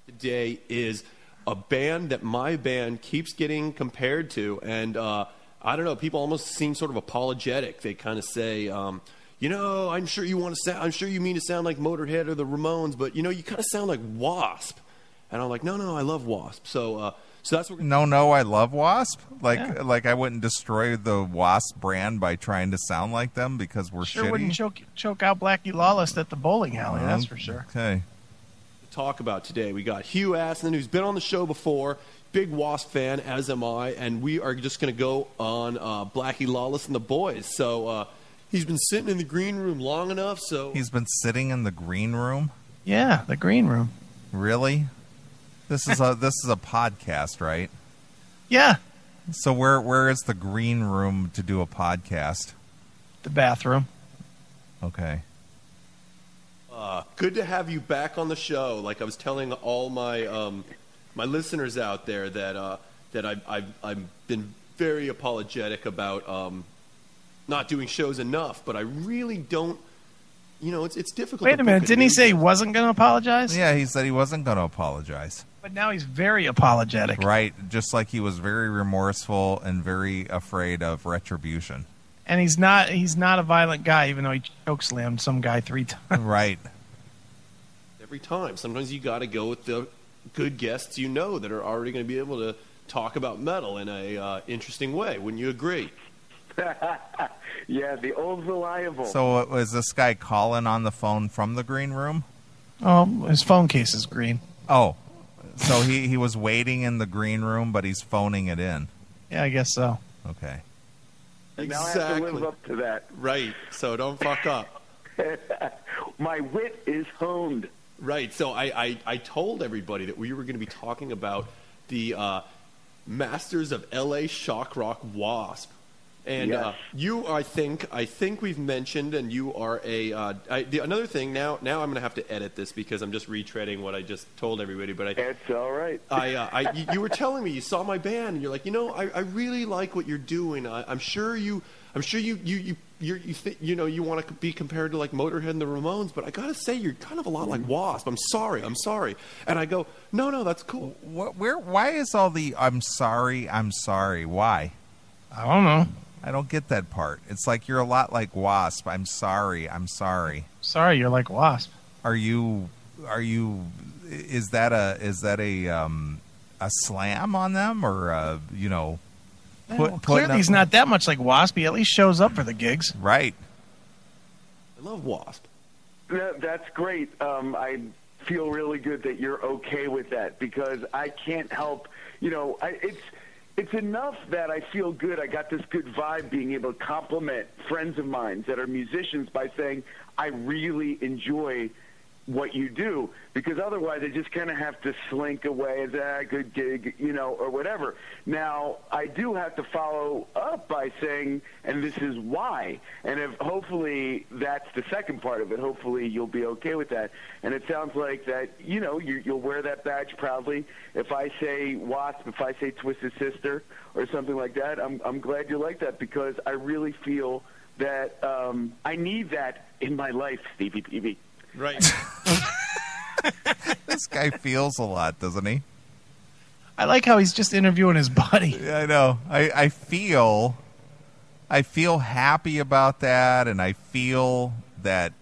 Today is a band that my band keeps getting compared to, and I don't know, people almost seem sort of apologetic. They kind of say, you know, I'm sure you mean to sound like Motorhead or the Ramones, but you know, you kind of sound like Wasp. And I'm like, no, I love Wasp. So that's what. No, I love Wasp. Like Yeah. I wouldn't destroy the Wasp brand by trying to sound like them because we're Sure shitty. wouldn't choke out Blackie Lawless at the bowling alley, that's for sure. Okay. Talk about today. We got Hugh Aslan, who's been on the show before, big Wasp fan, as am I, and we are just going to go on Blackie Lawless and the Boys. So he's been sitting in the green room long enough. So He's been sitting in the green room? Yeah, the green room. Really? This is a podcast, right? Yeah, So where is the green room to do a podcast? the bathroom. Okay. good to have you back on the show. Like I was telling all my my listeners out there that I've been very apologetic about not doing shows enough, but I really don't. You know, it's difficult. Wait to a minute, book didn't he new say he show. wasn't going to apologize? Yeah, he said he wasn't going to apologize. But now he's very apologetic. Right, just like he was very remorseful and very afraid of retribution. And he's not a violent guy, even though he chokeslammed some guy 3 times. Right. Every time. Sometimes you got to go with the good guests you know that are already going to be able to talk about metal in a interesting way. Wouldn't you agree? Yeah, the old reliable. So was this guy calling on the phone from the green room? Oh, his phone case is green. Oh, so he was waiting in the green room, but he's phoning it in. Yeah, I guess so. Okay. Now I have to live up to that. Right. So don't fuck up. My wit is honed. Right. So I told everybody that we were going to be talking about the Masters of L.A. Shock Rock Wasp. And Yes. you, I think we've mentioned, and you are another thing. Now I'm going to have to edit this because I'm just retreading what I just told everybody. But It's all right. you were telling me you saw my band, and you're like, you know, I really like what you're doing. I'm sure you think, you know, you want to be compared to like Motorhead and the Ramones, but I gotta say you're kind of a lot like Wasp. I'm sorry. And I go, no, that's cool. Why is all the I'm sorry, why? I don't know. I don't get that part. It's like you're a lot like Wasp. I'm sorry. Sorry, you're like Wasp. Are you is that a slam on them or you know Well, clearly he's not that much like Wasp. He at least shows up for the gigs. right. I love Wasp. That's great. I feel really good that you're okay with that because I can't help. You know, it's enough that I feel good. I got this good vibe being able to compliment friends of mine that are musicians by saying I really enjoy what you do, because otherwise I just kind of have to slink away as a good gig, or whatever. Now, I do have to follow up by saying, and this is why. And if hopefully that's the second part of it. Hopefully you'll be okay with that. And it sounds like that, you'll wear that badge proudly. If I say Wasp, if I say Twisted Sister or something like that, I'm glad you like that, because I really feel that I need that in my life, Stevie Peavy. Right. This guy feels a lot, doesn't he? I like how he's just interviewing his buddy. Yeah, I know. I feel happy about that, and I feel that,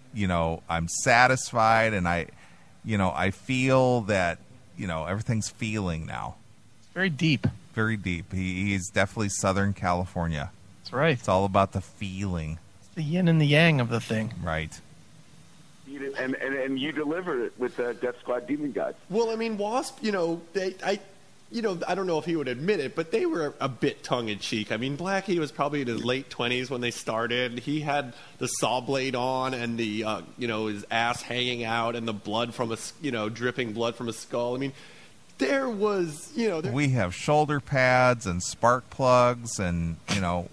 I'm satisfied, and I feel that, everything's feeling now. Very deep. Very deep. He's definitely Southern California. That's right. It's all about the feeling. It's the yin and the yang of the thing. Right. And you deliver it with Death Squad Demon Gods. Well, I mean, Wasp, I don't know if he would admit it, but they were a bit tongue-in-cheek. I mean, Blackie was probably in his late 20s when they started. He had the saw blade on and the, his ass hanging out and the blood from dripping blood from a skull. I mean, there was, we have shoulder pads and spark plugs, and,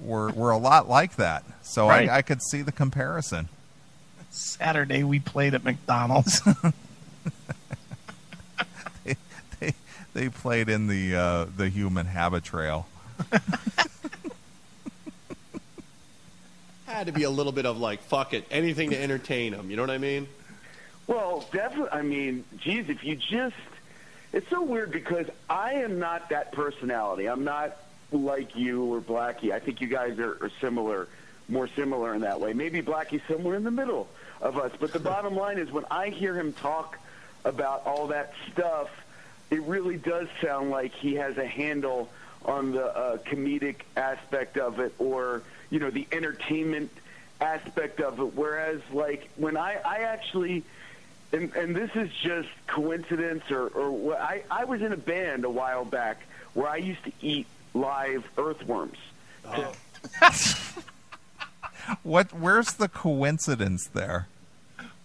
we're a lot like that. So right. I could see the comparison. Saturday we played at McDonald's. They played in the human habitrail. Had to be a little bit of like, fuck it, anything to entertain them. You know what I mean? Well, definitely. I mean, geez, if you just... It's so weird because I am not that personality. I'm not like you or Blackie. I think you guys are similar, more similar in that way. Maybe Blackie's somewhere in the middle of us. But the bottom line is, when I hear him talk about all that stuff, it really does sound like he has a handle on the comedic aspect of it, or, the entertainment aspect of it. Whereas, like, when I actually... And this is just coincidence, or what? I was in a band a while back where I used to eat live earthworms. Oh. Where's the coincidence there?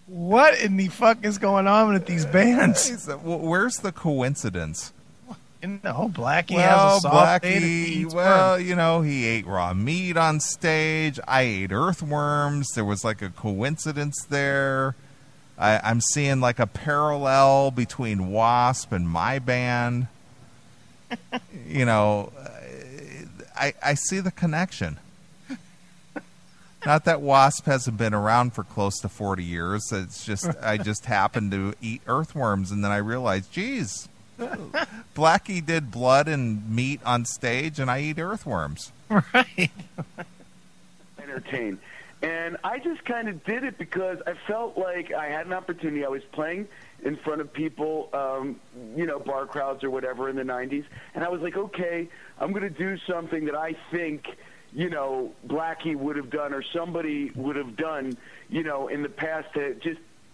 What in the fuck is going on with these bands? Where's the coincidence? Blackie has a soft day to eat worms. He ate raw meat on stage. I ate earthworms. There was like a coincidence there. I'm seeing like a parallel between Wasp and my band. I see the connection. Not that Wasp hasn't been around for close to 40 years. It's just I just happened to eat earthworms, and then I realized, geez, Blackie did blood and meat on stage, and I eat earthworms. Right. Entertain. And I just kind of did it because I felt like I had an opportunity. I was playing in front of people, bar crowds or whatever in the 90s. And I was like, okay, I'm going to do something that I think, Blackie would have done or somebody would have done, in the past, to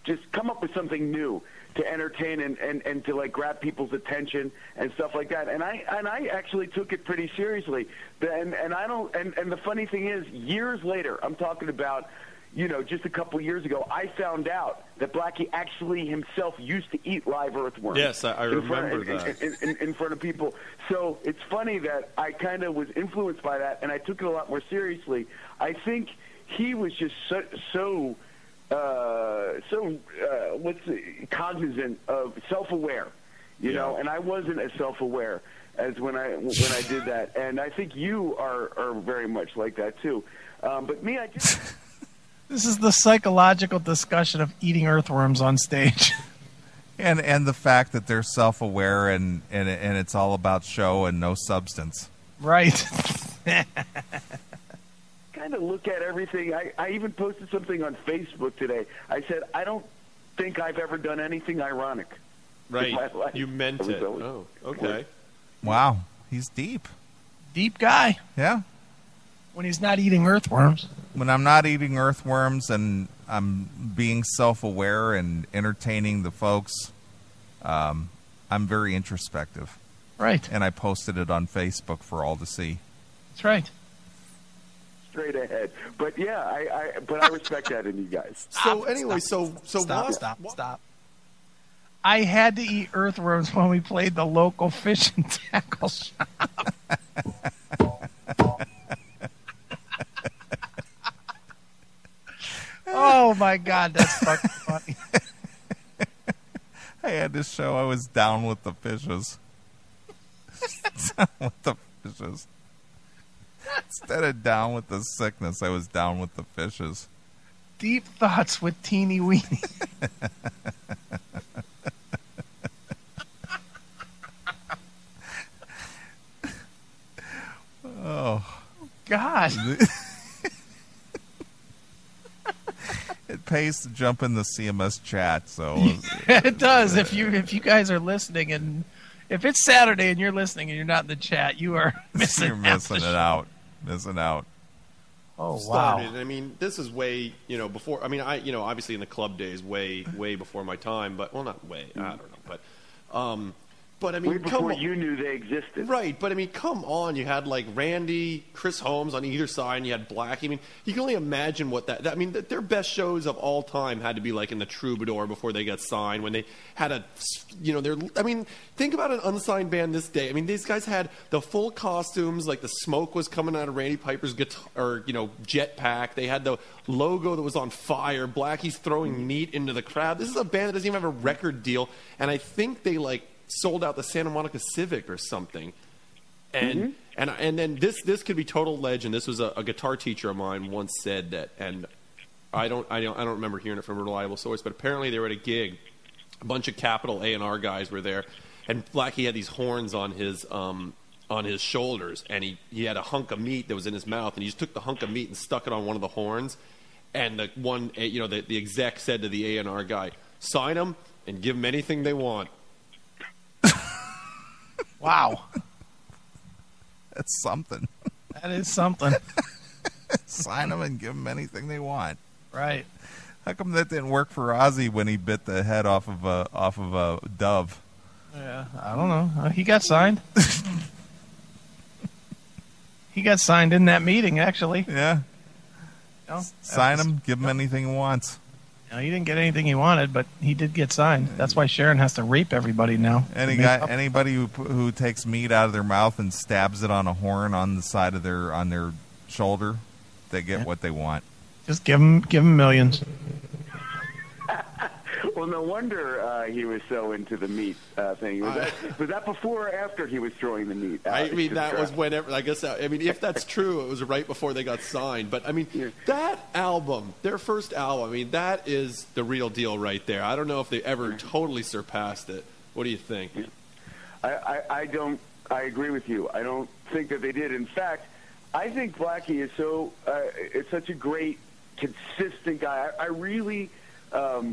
just come up with something new to entertain and to like grab people's attention and stuff like that. And I actually took it pretty seriously. And the funny thing is, years later, I'm talking about, just a couple years ago, I found out that Blackie actually himself used to eat live earthworms. Yes, I remember that. In front of people. So it's funny that I kind of was influenced by that, and I took it a lot more seriously. I think he was just so cognizant of self-aware, you know, and I wasn't as self-aware as when I did that, and I think you are very much like that too. But me, I just this is the psychological discussion of eating earthworms on stage, and the fact that they're self-aware and it's all about show and no substance. Right. Kind of look at everything. I even posted something on Facebook today. I said, I don't think I've ever done anything ironic. Right. In my life. You meant it. Oh, okay. Wow. He's deep. Deep guy. Yeah. When he's not eating earthworms. When I'm not eating earthworms and I'm being self-aware and entertaining the folks, I'm very introspective. Right. And I posted it on Facebook for all to see. That's right. Straight ahead. But yeah, I respect that in you guys. So anyway, so stop. I had to eat earthworms when we played the local fish and tackle shop. Oh my God, that's fucking funny. I had to show I was down with the fishes. Down with the fishes. Instead of down with the sickness, I was down with the fishes. Deep thoughts with Teeny Weeny. Oh. God. It pays to jump in the CMS chat, so It does. If you guys are listening, and if it's Saturday and you're listening and you're not in the chat, you are missing. you're missing it out. Missing out. Oh wow! Started. I mean, this is way before. I mean, obviously in the club days, way before my time. But well, not way. I don't know. But I mean, Way before you knew they existed. Right, but I mean, come on. You had like Randy, Chris Holmes on either side, and you had Black. I mean, you can only imagine what that I mean, their best shows of all time had to be like in the Troubadour before they got signed, when they had I mean, think about an unsigned band this day. I mean, these guys had the full costumes, like the smoke was coming out of Randy Piper's guitar, or, jetpack. They had the logo that was on fire. Blackie's throwing meat into the crowd. This is a band that doesn't even have a record deal, and I think they sold out the Santa Monica Civic or something, and then this could be total legend. This was a guitar teacher of mine once said that, and I don't remember hearing it from a reliable source, but apparently they were at a gig. A bunch of Capitol A&R guys were there, and Blackie had these horns on his shoulders, and he had a hunk of meat that was in his mouth, and he just took the hunk of meat and stuck it on one of the horns, and the exec said to the A&R guy, "Sign them and give them anything they want." Wow. That's something. That is something. Sign them and give them anything they want. Right. How come that didn't work for Ozzy when he bit the head off of a dove? Yeah, I don't know. He got signed. He got signed in that meeting, actually. Yeah. No, Sign him, give him anything he wants. No, he didn't get anything he wanted, but he did get signed. That's why Sharon has to rape everybody now. Anybody who takes meat out of their mouth and stabs it on a horn on the side of their shoulder, they get what they want. Just give him millions. Well, no wonder he was so into the meat thing. Was that before or after he was throwing the meat? I mean, that was whenever. I guess. I mean, if that's true, it was right before they got signed. But I mean, that album, their first album. I mean, that is the real deal right there. I don't know if they ever totally surpassed it. What do you think? I don't. I agree with you. I don't think that they did. In fact, I think Blackie is such a great, consistent guy. I really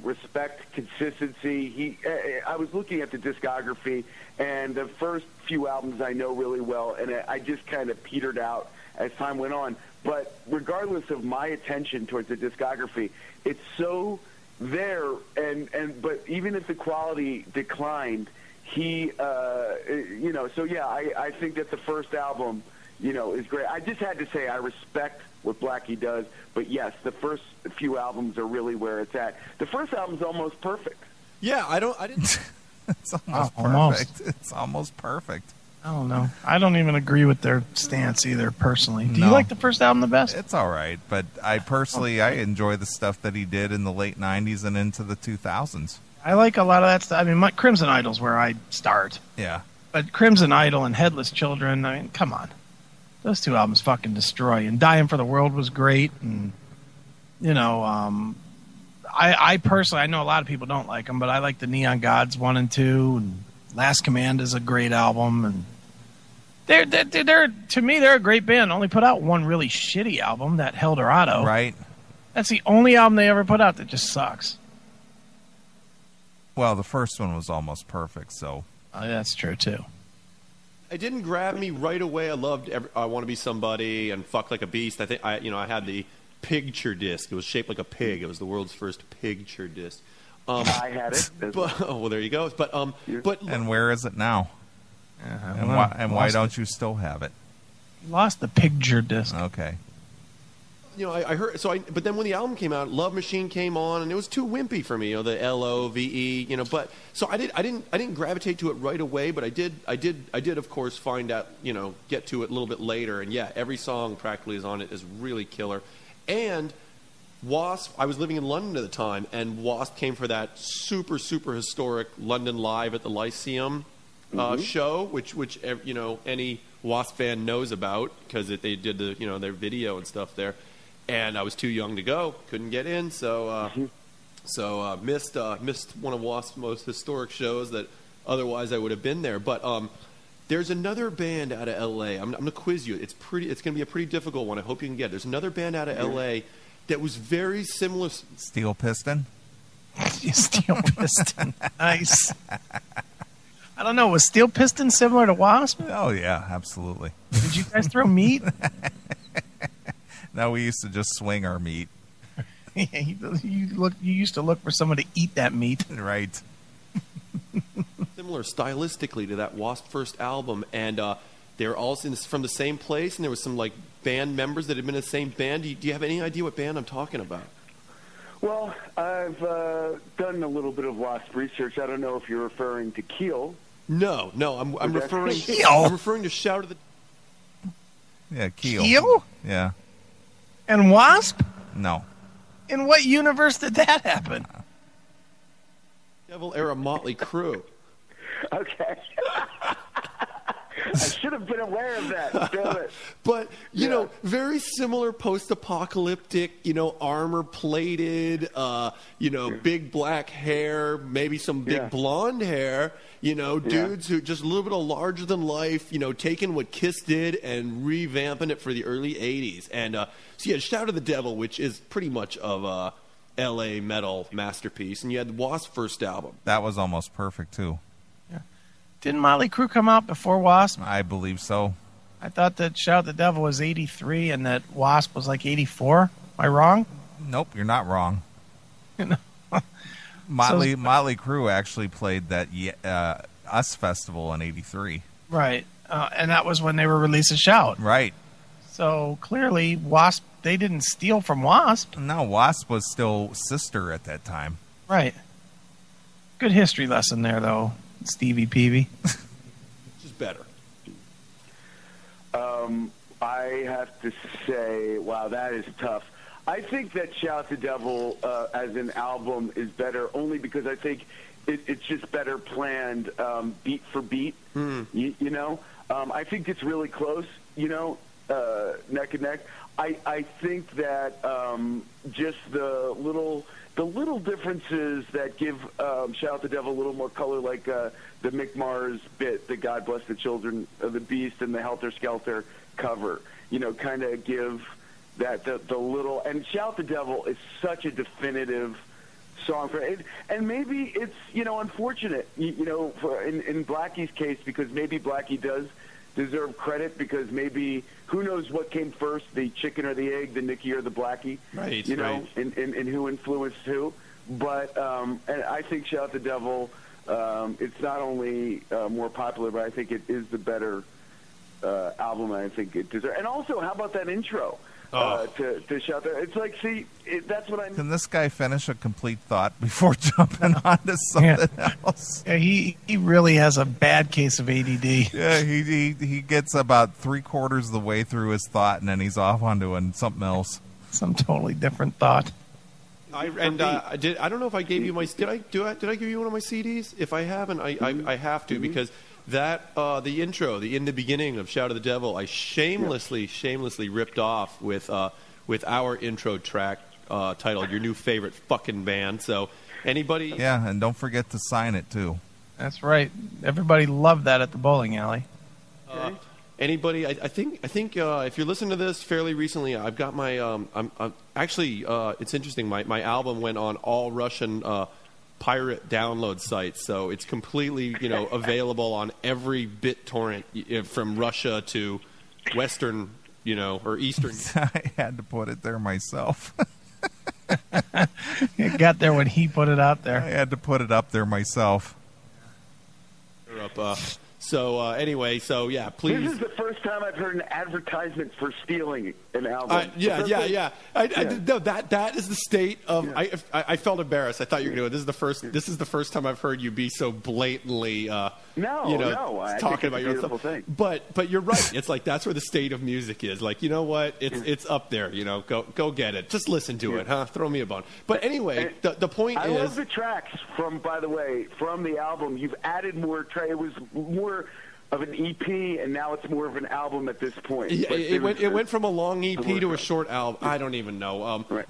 respect consistency. I was looking at the discography, and the first few albums I know really well, and I just kind of petered out as time went on. But regardless of my attention towards the discography, it's so there. But even if the quality declined, So yeah, I think that the first album, is great. I just had to say I respect what Blackie does, but yes, the first few albums are really where it's at. The first album's almost perfect. Yeah, I didn't. It's almost perfect. Almost. It's almost perfect. I don't know. I don't even agree with their stance either, personally. Do you like the first album the best? It's all right, but I enjoy the stuff that he did in the late 90s and into the 2000s. I like a lot of that stuff. I mean, Crimson Idol's where I start. Yeah. But Crimson Idol and Headless Children, I mean, come on. Those two albums fucking destroy. And Dying for the World was great. And, I personally, I know a lot of people don't like them, but I like the Neon Gods 1 and 2. And Last Command is a great album. And they're to me, they're a great band. Only put out one really shitty album, that Helldorado. Right. That's the only album they ever put out that just sucks. Well, the first one was almost perfect, so. That's true, too. It didn't grab me right away. I loved I Want to Be Somebody and Fuck Like a Beast. I think I had the Picture disc. It was shaped like a pig. It was the world's first Picture disc. I had it. Well, there you go. But and where is it now? And why don't you still have it? You lost the Picture disc. Okay. I heard but then when the album came out, Love Machine came on, and it was too wimpy for me. The LOVE, But so I didn't gravitate to it right away, but I did of course find out, get to it a little bit later, and yeah, every song practically is on it is really killer. And Wasp, I was living in London at the time, and Wasp came for that super historic London Live at the Lyceum show, which any Wasp fan knows about because they did their video and stuff there. And I was too young to go, couldn't get in, so missed one of Wasp's most historic shows that otherwise I would have been there. But there's another band out of L.A. I'm going to quiz you. It's going to be a pretty difficult one. I hope you can get it. There's another band out of L.A. that was very similar. Steel Piston? Steel Piston. Nice. I don't know. Was Steel Piston similar to Wasp? Oh, yeah, absolutely. Did you guys throw meat? No, we used to just swing our meat. Yeah, you used to look for someone to eat that meat. Right. Similar stylistically to that Wasp first album, and they're all from the same place, and there was some band members that had been in the same band. Do you have any idea what band I'm talking about? Well, I've done a little bit of Wasp research. I don't know if you're referring to Keel. No, I'm referring Keel? I'm referring to Shout of the. Yeah, Keel. Keel? Yeah. And Wasp? No. In what universe did that happen? Devil era Motley Crue. Okay. I should have been aware of that. Damn it. But, very similar post-apocalyptic, armor-plated, big black hair, maybe some big blonde hair, dudes who just a little bit of larger than life, taking what Kiss did and revamping it for the early 80s. And so you had Shout of the Devil, which is pretty much of a L.A. metal masterpiece. And you had the Wasp first album. That was almost perfect, too. Didn't Motley Crue come out before Wasp? I believe so. I thought that Shout the Devil was 83 and that Wasp was 84. Am I wrong? Nope, you're not wrong. Motley Crue actually played that US Festival in 83. Right. And that was when they were releasing Shout. Right. So clearly Wasp, they didn't steal from Wasp. No, Wasp was still Sister at that time. Right. Good history lesson there, though. Stevie Peavy. Which is better. I have to say, wow, that is tough. I think that Shout the Devil as an album is better only because I think it's just better planned beat for beat. I think it's really close, neck and neck. I think that just the little differences that give Shout the Devil a little more color, like the Mick Mars bit, the God Bless the Children of the Beast, and the Helter Skelter cover, kind of give that the little. And Shout the Devil is such a definitive song for it. And maybe it's, unfortunate, in Blackie's case, because maybe Blackie does deserve credit because maybe who knows what came first, the chicken or the egg, the Nicky or the Blackie, right? And who influenced who. But and I think Shout the Devil, it's not only more popular, but I think it is the better album. I think it deserves. And also, how about that intro? To Shout the? It's like, see, that's what I. Can this guy finish a complete thought before jumping on to something else? Yeah, he really has a bad case of ADD. Yeah, he gets about 3/4 of the way through his thought, and then he's off onto something else. Some totally different thought. I don't know if I gave you my. Did I give you one of my CDs? If I haven't, I have to because. That the intro, in the beginning of Shout of the Devil, I shamelessly ripped off with our intro track titled "Your New Favorite Fucking Band." So anybody, yeah, and don't forget to sign it too. That's right. Everybody loved that at the bowling alley. Anybody, I think if you're listening to this fairly recently, I've got my I'm actually it's interesting. My album went on all Russian. Pirate download sites, so it's completely available on every BitTorrent from Russia to Western or Eastern. I had to put it there myself. It got there when he put it out there. I had to put it up there myself. So anyway, so yeah, please. This is the first time I've heard an advertisement for stealing an album. Yeah. No, that is the state of. Yeah. I felt embarrassed. I thought you were going to. This is the first time I've heard you be so blatantly. Talking about your stuff. Thing. But you're right. It's like that's where the state of music is. Like, you know what? It's up there. You know, go get it. Just listen to it, huh? Throw me a bone. But anyway, the point is. I love the tracks from the album. You've added more. It was more of an EP, and now it's more of an album at this point. Yeah, it went from a long EP to a short album. I don't even know. Right.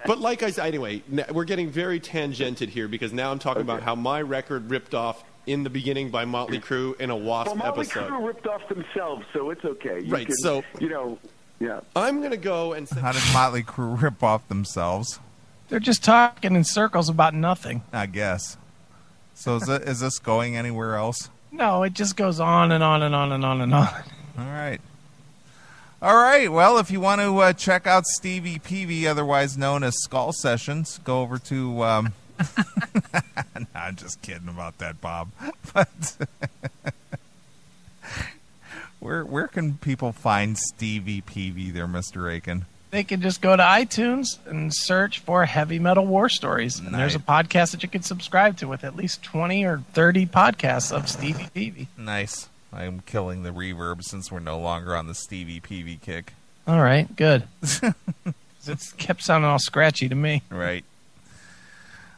But like I said, anyway, we're getting very tangented here because now I'm talking about how my record ripped off in the beginning by Motley Crue in a Wasp episode. Motley Crue ripped off themselves, so it's okay. Yeah. I'm going to go and say... How did Motley Crue rip off themselves? They're just talking in circles about nothing. I guess. So is this going anywhere else? No, it just goes on and on and on and on and on. All right. Well, if you want to check out Stevie Peavy, otherwise known as Skull Sessions, go over to... No, I'm just kidding about that, Bob. But where can people find Stevie Peavy there, Mr. Aiken? They can just go to iTunes and search for Heavy Metal War Stories. And there's a podcast that you can subscribe to with at least 20 or 30 podcasts of Stevie Peavy. Nice. I'm killing the reverb since we're no longer on the Stevie Peavy kick. All right, good. It's kept sounding all scratchy to me. Right.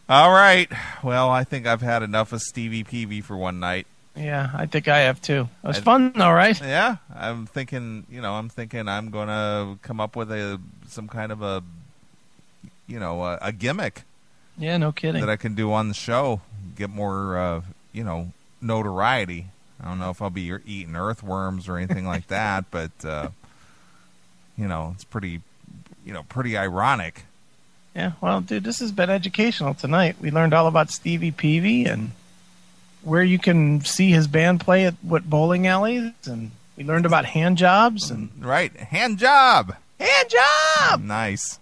All right. Well, I think I've had enough of Stevie Peavy for one night. Yeah, I think I have too. It was fun though, right? Yeah, I'm thinking I'm going to come up with some kind of a gimmick. Yeah, no kidding. That I can do on the show, get more, notoriety. I don't know if I'll be eating earthworms or anything like that, but it's pretty ironic. Yeah, well, dude, this has been educational tonight. We learned all about Stevie Peavy and where you can see his band play at what bowling alleys, and we learned about hand jobs. And right, hand job. Nice.